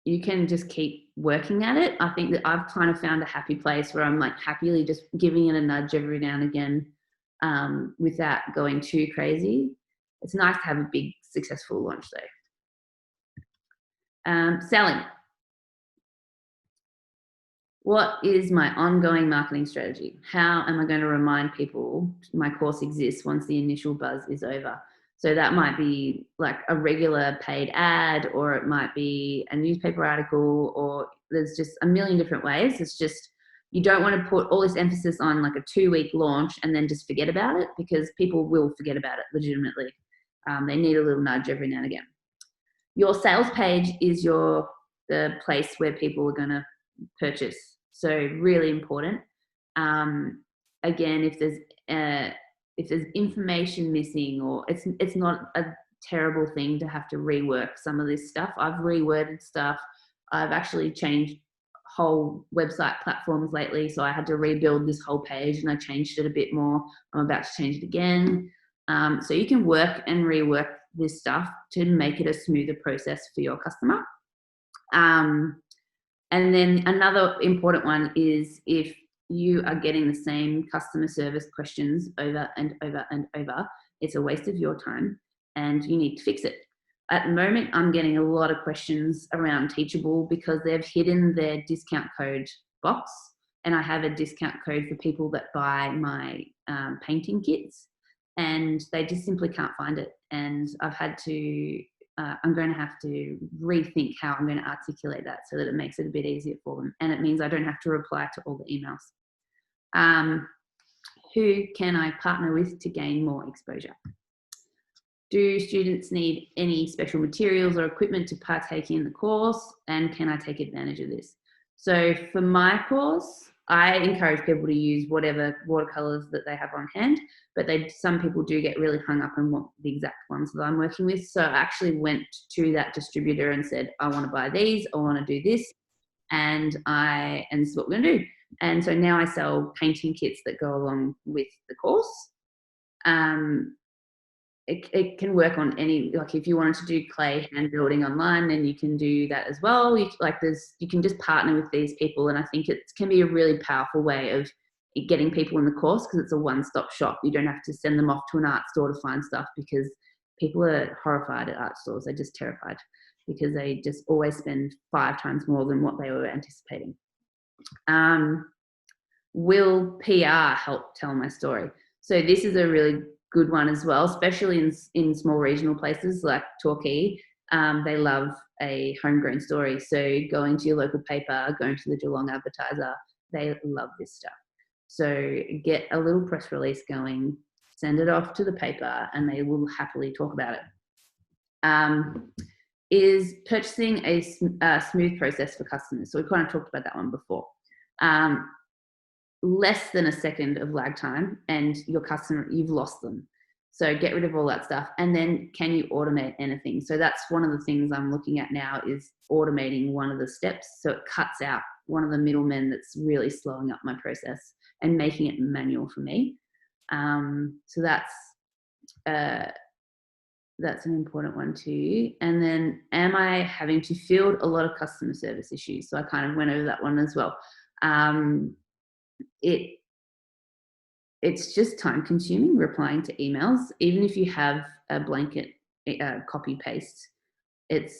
You can just keep working at it. I think that I've kind of found a happy place where I'm like happily just giving it a nudge every now and again without going too crazy. It's nice to have a big successful launch though. Selling. What is my ongoing marketing strategy? How am I going to remind people my course exists once the initial buzz is over? So that might be like a regular paid ad, or it might be a newspaper article, or there's just a million different ways. It's just, you don't want to put all this emphasis on like a 2-week launch and then just forget about it, because people will forget about it legitimately. They need a little nudge every now and again. Your sales page is the place where people are going to purchase. So really important. Again, if there's information missing, or it's not a terrible thing to have to rework some of this stuff. I've reworded stuff. I've actually changed whole website platforms lately, so I had to rebuild this whole page and I changed it a bit more. I'm about to change it again. So you can work and rework this stuff to make it a smoother process for your customer. And then another important one is, if you are getting the same customer service questions over and over and over, it's a waste of your time and you need to fix it. At the moment, I'm getting a lot of questions around Teachable because they've hidden their discount code box, and I have a discount code for people that buy my painting kits, and they just simply can't find it. And I'm going to have to rethink how I'm going to articulate that so that it makes it a bit easier for them. And it means I don't have to reply to all the emails. Who can I partner with to gain more exposure? Do students need any special materials or equipment to partake in the course? And can I take advantage of this? So for my course, I encourage people to use whatever watercolors that they have on hand, but some people do get really hung up and want the exact ones that I'm working with. So I actually went to that distributor and said, I want to buy these, I want to do this, and this is what we're going to do. And so now I sell painting kits that go along with the course. It can work on any, like if you wanted to do clay hand building online, then you can do that as well. You can just partner with these people, and I think it can be a really powerful way of getting people in the course, because it's a one-stop shop. You don't have to send them off to an art store to find stuff, because people are horrified at art stores. They're just terrified because they just always spend 5 times more than what they were anticipating. Will PR help tell my story? So this is a really good one as well, especially in small regional places like Torquay. They love a homegrown story. So going to your local paper, going to the Geelong Advertiser, they love this stuff. So get a little press release going, send it off to the paper, and they will happily talk about it. Is purchasing a smooth process for customers? So we kind of talked about that one before. Less than a second of lag time and your customer, you've lost them. So get rid of all that stuff. And then can you automate anything? So that's one of the things I'm looking at now, is automating one of the steps. So it cuts out one of the middlemen that's really slowing up my process and making it manual for me. So that's an important one too. And then, am I having to field a lot of customer service issues? So I kind of went over that one as well. It's just time consuming replying to emails. Even if you have a blanket copy paste, it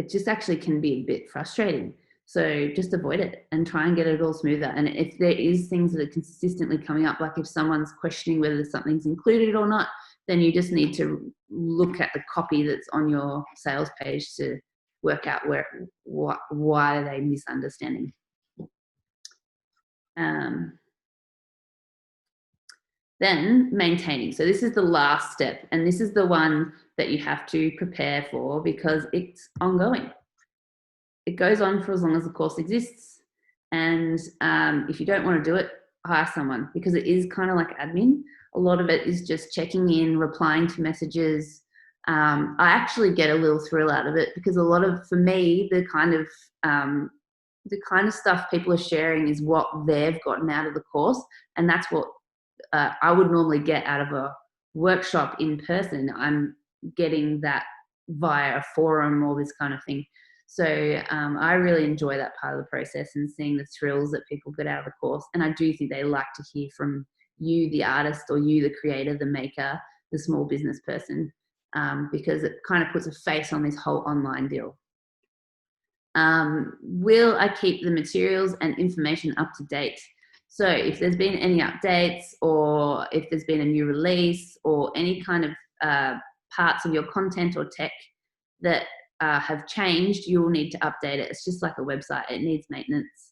just actually can be a bit frustrating. So just avoid it and try and get it all smoother. And if there is things that are consistently coming up, like if someone's questioning whether something's included or not, then you just need to look at the copy that's on your sales page to work out why are they misunderstanding. Then maintaining. So this is the last step, and this is the one that you have to prepare for because it's ongoing. It goes on for as long as the course exists. And if you don't want to do it, hire someone, because it is kind of like admin. A lot of it is just checking in, replying to messages. I actually get a little thrill out of it because a lot of, for me, the kind of stuff people are sharing is what they've gotten out of the course, and that's what I would normally get out of a workshop in person. I'm getting that via a forum or this kind of thing. So I really enjoy that part of the process and seeing the thrills that people get out of the course. And I do think they like to hear from you, the artist, or you, the creator, the maker, the small business person, because it kind of puts a face on this whole online deal. Will I keep the materials and information up to date? So if there's been any updates, or if there's been a new release, or any kind of parts of your content or tech that have changed, you'll need to update it. It's just like a website. It needs maintenance,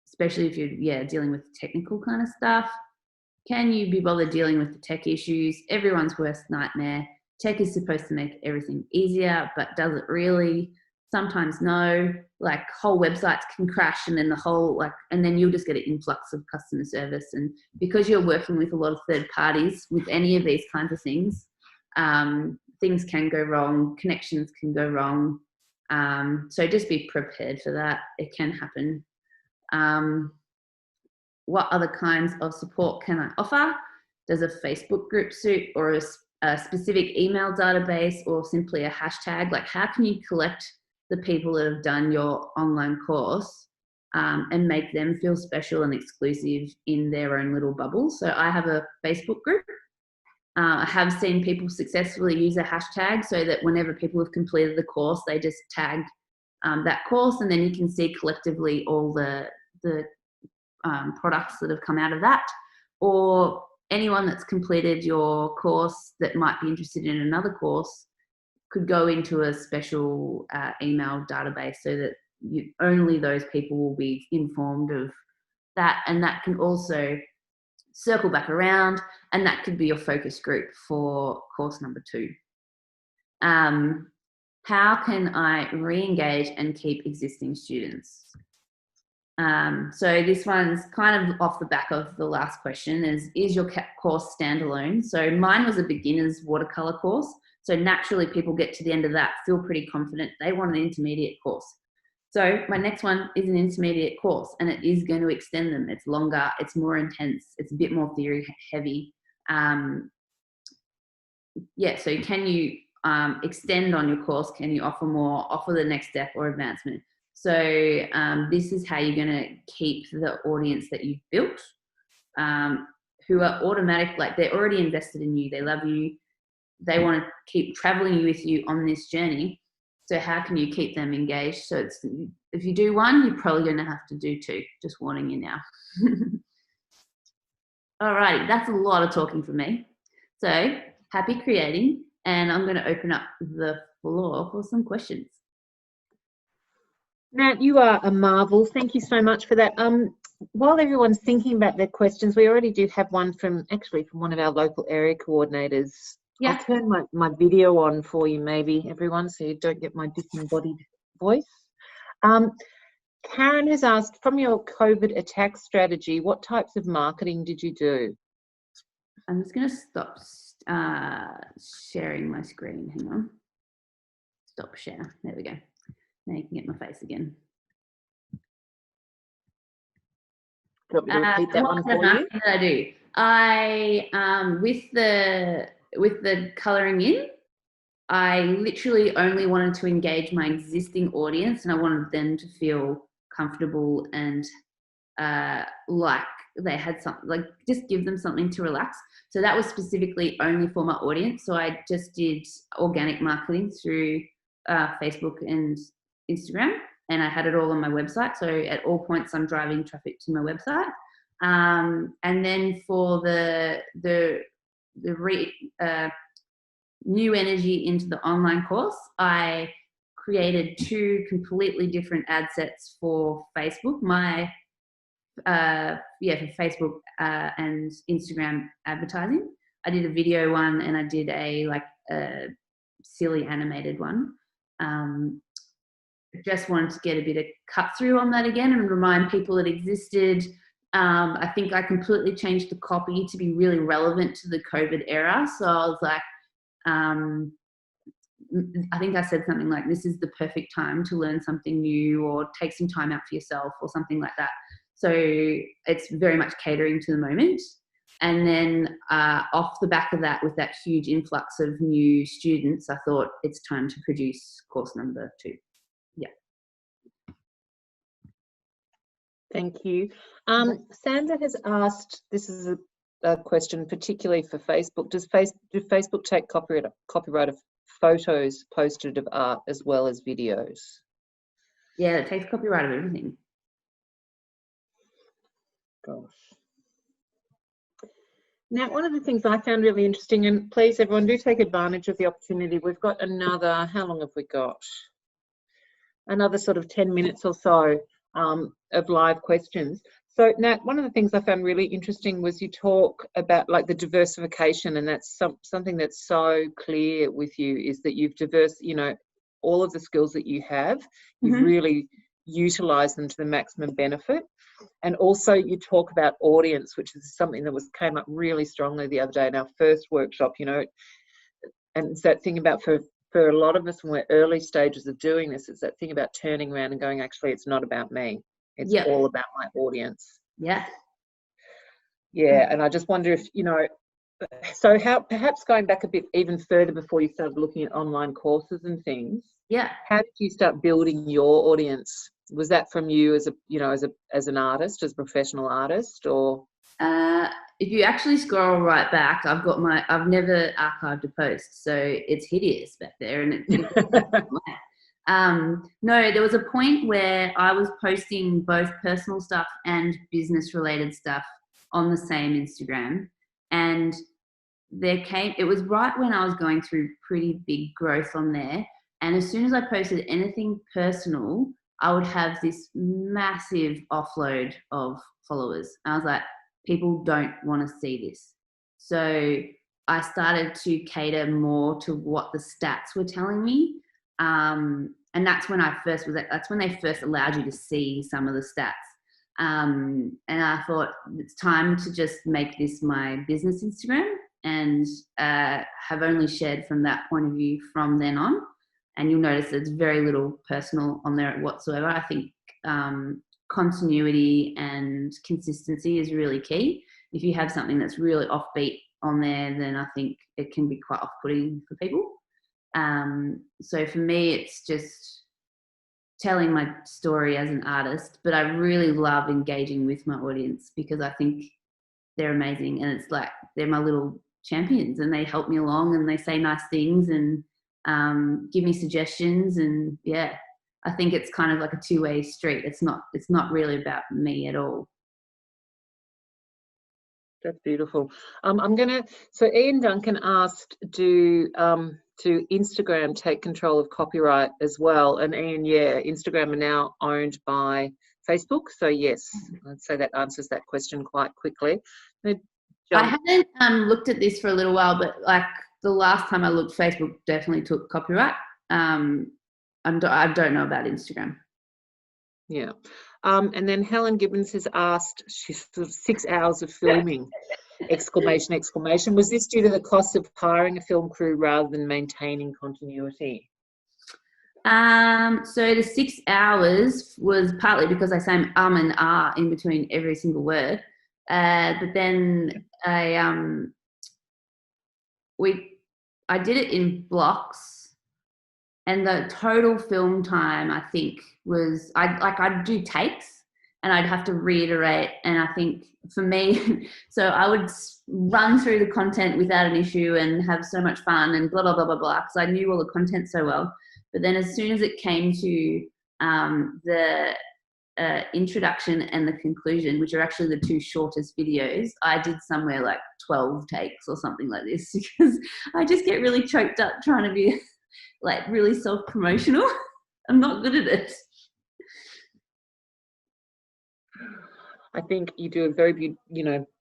especially if you're dealing with technical kind of stuff. Can you be bothered dealing with the tech issues? Everyone's worst nightmare. Tech is supposed to make everything easier, but does it really? Sometimes no. Like whole websites can crash, and then and then you'll just get an influx of customer service. And because you're working with a lot of third parties with any of these kinds of things, things can go wrong, connections can go wrong. So just be prepared for that. It can happen. What other kinds of support can I offer? Does a Facebook group suit, or a specific email database, or simply a hashtag? Like, how can you collect the people that have done your online course and make them feel special and exclusive in their own little bubble? So I have a Facebook group. I have seen people successfully use a hashtag so that whenever people have completed the course, they just tag that course, and then you can see collectively all the products that have come out of that. Or anyone that's completed your course that might be interested in another course could go into a special email database so that only those people will be informed of that. And that can also circle back around, and that could be your focus group for course number 2. How can I re-engage and keep existing students? So this one's kind of off the back of the last question, is your course standalone? So mine was a beginner's watercolor course. So naturally people get to the end of that, feel pretty confident. They want an intermediate course. So my next one is an intermediate course, and it is going to extend them. It's longer, it's more intense, it's a bit more theory heavy. So can you extend on your course? Can you offer more, offer the next step or advancement? So this is how you're going to keep the audience that you've built, who are automatic, like they're already invested in you, they love you, they want to keep traveling with you on this journey. So how can you keep them engaged? So if you do one, you're probably going to have to do 2, just warning you now. All right, that's a lot of talking for me. So happy creating, and I'm going to open up the floor for some questions. Nat, you are a marvel. Thank you so much for that. While everyone's thinking about their questions, we already do have one from one of our local area coordinators. Yeah. I'll turn my video on for you, maybe, everyone, so you don't get my disembodied voice. Karen has asked, from your COVID attack strategy, what types of marketing did you do? I'm just going to stop sharing my screen. Hang on. Stop share. There we go. Now you can get my face again. Do you want me to repeat that one for you? What did I do? I with the colouring in, I literally only wanted to engage my existing audience, and I wanted them to feel comfortable and like they had something, like just give them something to relax. So that was specifically only for my audience. So I just did organic marketing through Facebook and Instagram, and I had it all on my website. So at all points, I'm driving traffic to my website. And then for the new energy into the online course, I created 2 completely different ad sets for Facebook. For Facebook and Instagram advertising. I did a video one, and I did a silly animated one. Just wanted to get a bit of cut through on that again and remind people it existed. I think I completely changed the copy to be really relevant to the COVID era. So I was like, I think I said something like, this is the perfect time to learn something new, or take some time out for yourself, or something like that. So it's very much catering to the moment. And then off the back of that, with that huge influx of new students, I thought it's time to produce course number 2. Yeah. Thank you. Sandra has asked, this is a question particularly for Facebook. Do Facebook take copyright of photos posted of art as well as videos? Yeah, it takes copyright of everything. Gosh. Now, one of the things I found really interesting, and please everyone do take advantage of the opportunity. We've got another, how long have we got? Another sort of 10 minutes or so of live questions. So Nat, one of the things I found really interesting was you talk about like the diversification, and that's something that's so clear with you, is that you've all of the skills that you have, you've really utilised them to the maximum benefit. And also you talk about audience, which is something that came up really strongly the other day in our first workshop, and it's that thing about for a lot of us when we're early stages of doing this, it's that thing about turning around and going, actually, it's not about me. It's all about my audience. Yeah. Yeah. And I just wonder if, so how, perhaps going back a bit even further before you started looking at online courses and things. Yeah. How did you start building your audience? Was that from you as an artist, as a professional artist, or? If you actually scroll right back, I've never archived a post, so it's hideous back there, and no, there was a point where I was posting both personal stuff and business related stuff on the same Instagram, and it was right when I was going through pretty big growth on there, and as soon as I posted anything personal, I would have this massive offload of followers. I was like, people don't want to see this. So I started to cater more to what the stats were telling me. And that's when that's when they first allowed you to see some of the stats. And I thought it's time to just make this my business Instagram, and have only shared from that point of view from then on. And you'll notice there's very little personal on there whatsoever. I think continuity and consistency is really key. If you have something that's really offbeat on there, then I think it can be quite off-putting for people. So for me, it's just telling my story as an artist, but I really love engaging with my audience because I think they're amazing, and it's like they're my little champions, and they help me along, and they say nice things and give me suggestions, and yeah, I think it's kind of like a two-way street. It's not really about me at all. That's beautiful. So Ian Duncan asked, do Instagram take control of copyright as well? And Ian, yeah, Instagram are now owned by Facebook. So yes, I'd say that answers that question quite quickly. I haven't looked at this for a little while, but like the last time I looked, Facebook definitely took copyright. I don't know about Instagram. Yeah. And then Helen Gibbons has asked, she's sort of 6 hours of filming. Exclamation, exclamation. Was this due to the cost of hiring a film crew rather than maintaining continuity? So the 6 hours was partly because I say and ah in between every single word. But then I did it in blocks, and the total film time I think was I'd do takes and I'd have to reiterate, and I think for me, so I would run through the content without an issue and have so much fun and blah blah blah blah blah because I knew all the content so well. But then as soon as it came to the introduction and the conclusion, which are actually the two shortest videos, I did somewhere like 12 takes or something like this because I just get really choked up trying to be like really self-promotional. I'm not good at it. I think you do a very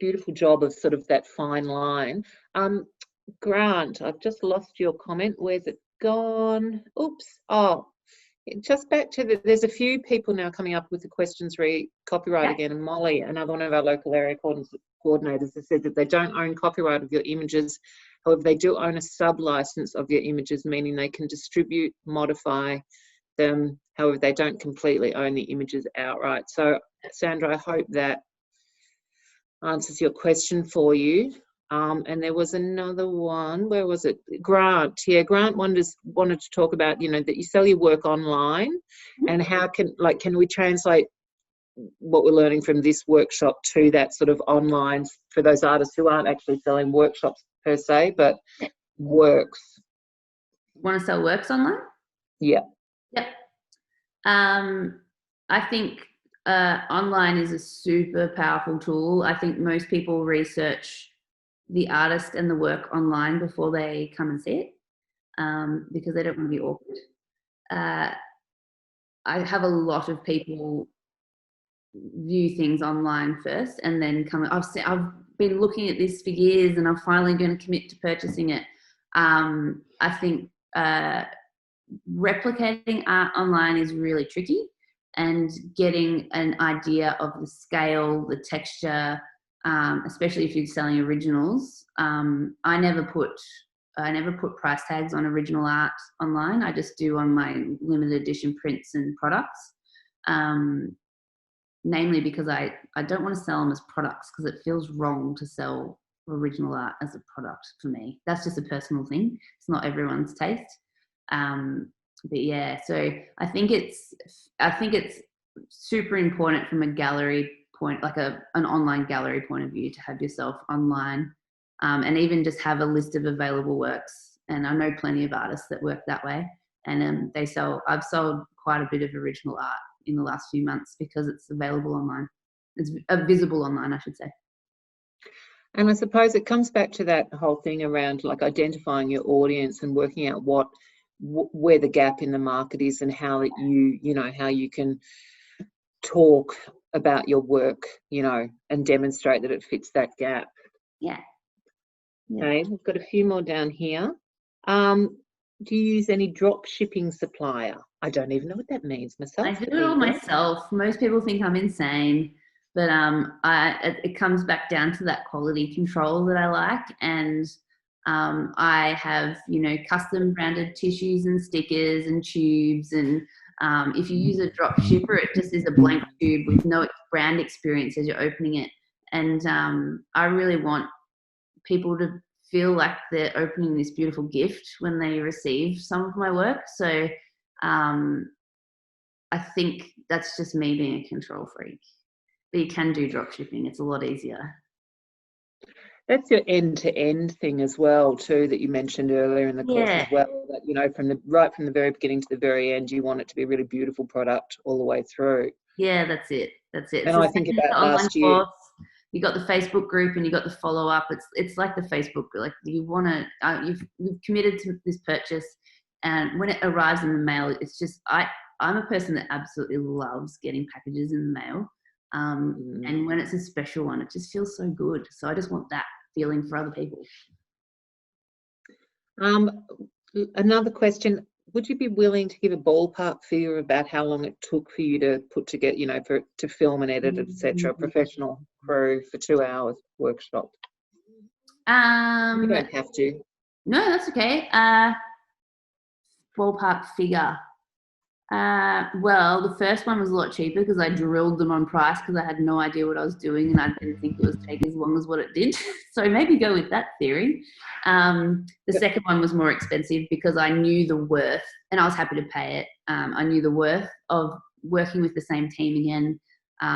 beautiful job of sort of that fine line. Grant, I've just lost your comment. Where's it gone? Oops. Oh, just back to there's a few people now coming up with the questions re copyright again, and Molly, another one of our local area coordinators, has said that they don't own copyright of your images. However, they do own a sub-license of your images, meaning they can distribute, modify them. However, they don't completely own the images outright. So, Sandra, I hope that answers your question for you. And there was another one. Where was it? Grant. Yeah, Grant wanted to talk about, that you sell your work online, and how can we translate what we're learning from this workshop to that sort of online for those artists who aren't actually selling workshops per se, but works. Want to sell works online? Yeah. Yep. I think online is a super powerful tool. I think most people research the artist and the work online before they come and see it, because they don't want to be awkward. I have a lot of people view things online first and then come. I've been looking at this for years and I'm finally going to commit to purchasing it. I think replicating art online is really tricky, and getting an idea of the scale, the texture, especially if you're selling originals. I never put price tags on original art online. I just do on my limited edition prints and products. Namely because I don't want to sell them as products, because it feels wrong to sell original art as a product for me. That's just a personal thing. It's not everyone's taste. But yeah, so I think it's super important from a gallery point, like an online gallery point of view, to have yourself online, and even just have a list of available works. And I know plenty of artists that work that way, and I've sold quite a bit of original art in the last few months because it's available online. It's visible online, I should say. And I suppose it comes back to that whole thing around like identifying your audience and working out where the gap in the market is, and how how you can talk about your work, and demonstrate that it fits that gap. Yeah. Okay, we've got a few more down here. Do you use any drop shipping supplier? I don't even know what that means myself. I do it all myself. Most people think I'm insane, but it comes back down to that quality control that I like. And I have, custom branded tissues and stickers and tubes. And if you use a drop shipper, it just is a blank tube with no brand experience as you're opening it. And I really want people to feel like they're opening this beautiful gift when they receive some of my work. So I think that's just me being a control freak. But you can do drop shipping. It's a lot easier. That's your end-to-end thing as well, too, that you mentioned earlier in the course as well. That, from the very beginning to the very end, you want it to be a really beautiful product all the way through. Yeah, that's it. And I think about last year. You got the Facebook group and you got the follow-up. It's like the Facebook, like you want to, you've committed to this purchase, and when it arrives in the mail, it's just, I'm a person that absolutely loves getting packages in the mail. And when it's a special one, it just feels so good. So I just want that feeling for other people. Another question, would you be willing to give a ballpark figure about how long it took for you to put together, to film and edit, etc., professional crew for 2 hours workshop? You don't have to. No, that's okay. Ballpark figure. Well, the first one was a lot cheaper because I drilled them on price because I had no idea what I was doing and I didn't think it was take as long as what it did. So maybe go with that theory. The second one was more expensive because I knew the worth and I was happy to pay it. I knew the worth of working with the same team again.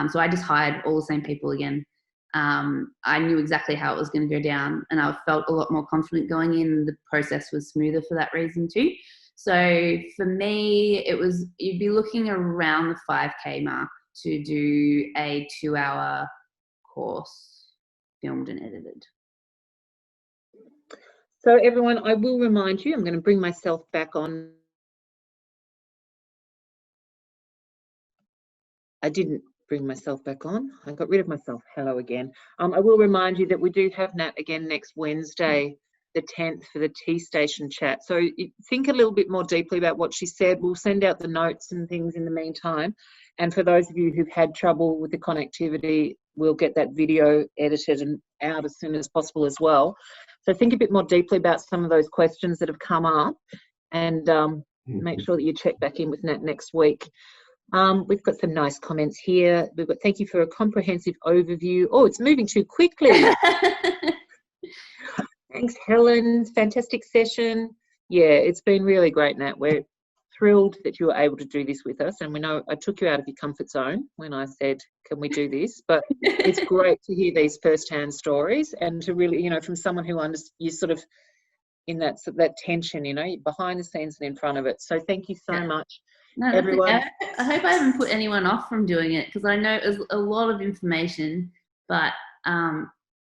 So I just hired all the same people again. I knew exactly how it was going to go down and I felt a lot more confident going in. The process was smoother for that reason too. So for me, you'd be looking around the 5K mark to do a 2-hour course, filmed and edited. So everyone, I will remind you, I'm going to bring myself back on. I didn't bring myself back on. I got rid of myself. Hello again. I will remind you that we do have Nat again next Wednesday, the 10th, for the Tea Station chat. So think a little bit more deeply about what she said. We'll send out the notes and things in the meantime. And for those of you who've had trouble with the connectivity, we'll get that video edited and out as soon as possible as well. So think a bit more deeply about some of those questions that have come up and make sure that you check back in with Nat next week. We've got some nice comments here. We've got, thank you for a comprehensive overview. Oh, it's moving too quickly. Thanks, Helen. Fantastic session. Yeah, it's been really great, Nat. We're thrilled that you were able to do this with us. And we know I took you out of your comfort zone when I said, can we do this? But it's great to hear these first-hand stories and to really, you know, from someone who you sort of in that tension, you know, behind the scenes and in front of it. So thank you so much. No, everyone. Okay. I hope I haven't put anyone off from doing it because I know it's a lot of information, but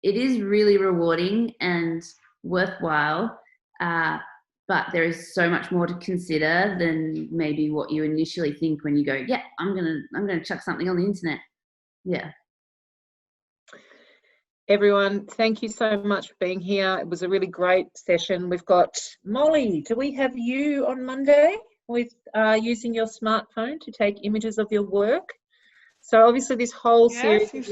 it is really rewarding and worthwhile. But there is so much more to consider than maybe what you initially think when you go, yeah, I'm gonna chuck something on the internet. Yeah. Everyone, thank you so much for being here. It was a really great session. We've got Molly. Do we have you on Monday with using your smartphone to take images of your work? So obviously this whole series,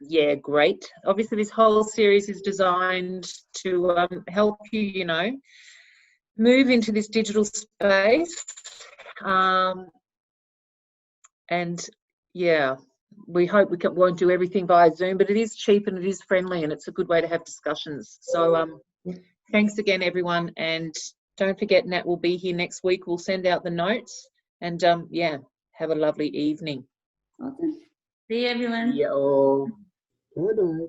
yeah, great. Obviously this whole series is designed to help you, you know, move into this digital space. And yeah, we hope we won't do everything via Zoom, but it is cheap and it is friendly and it's a good way to have discussions. So thanks again, everyone. And don't forget, Nat will be here next week. We'll send out the notes and yeah, have a lovely evening. Awesome. See you, everyone. Yo. Bye-bye.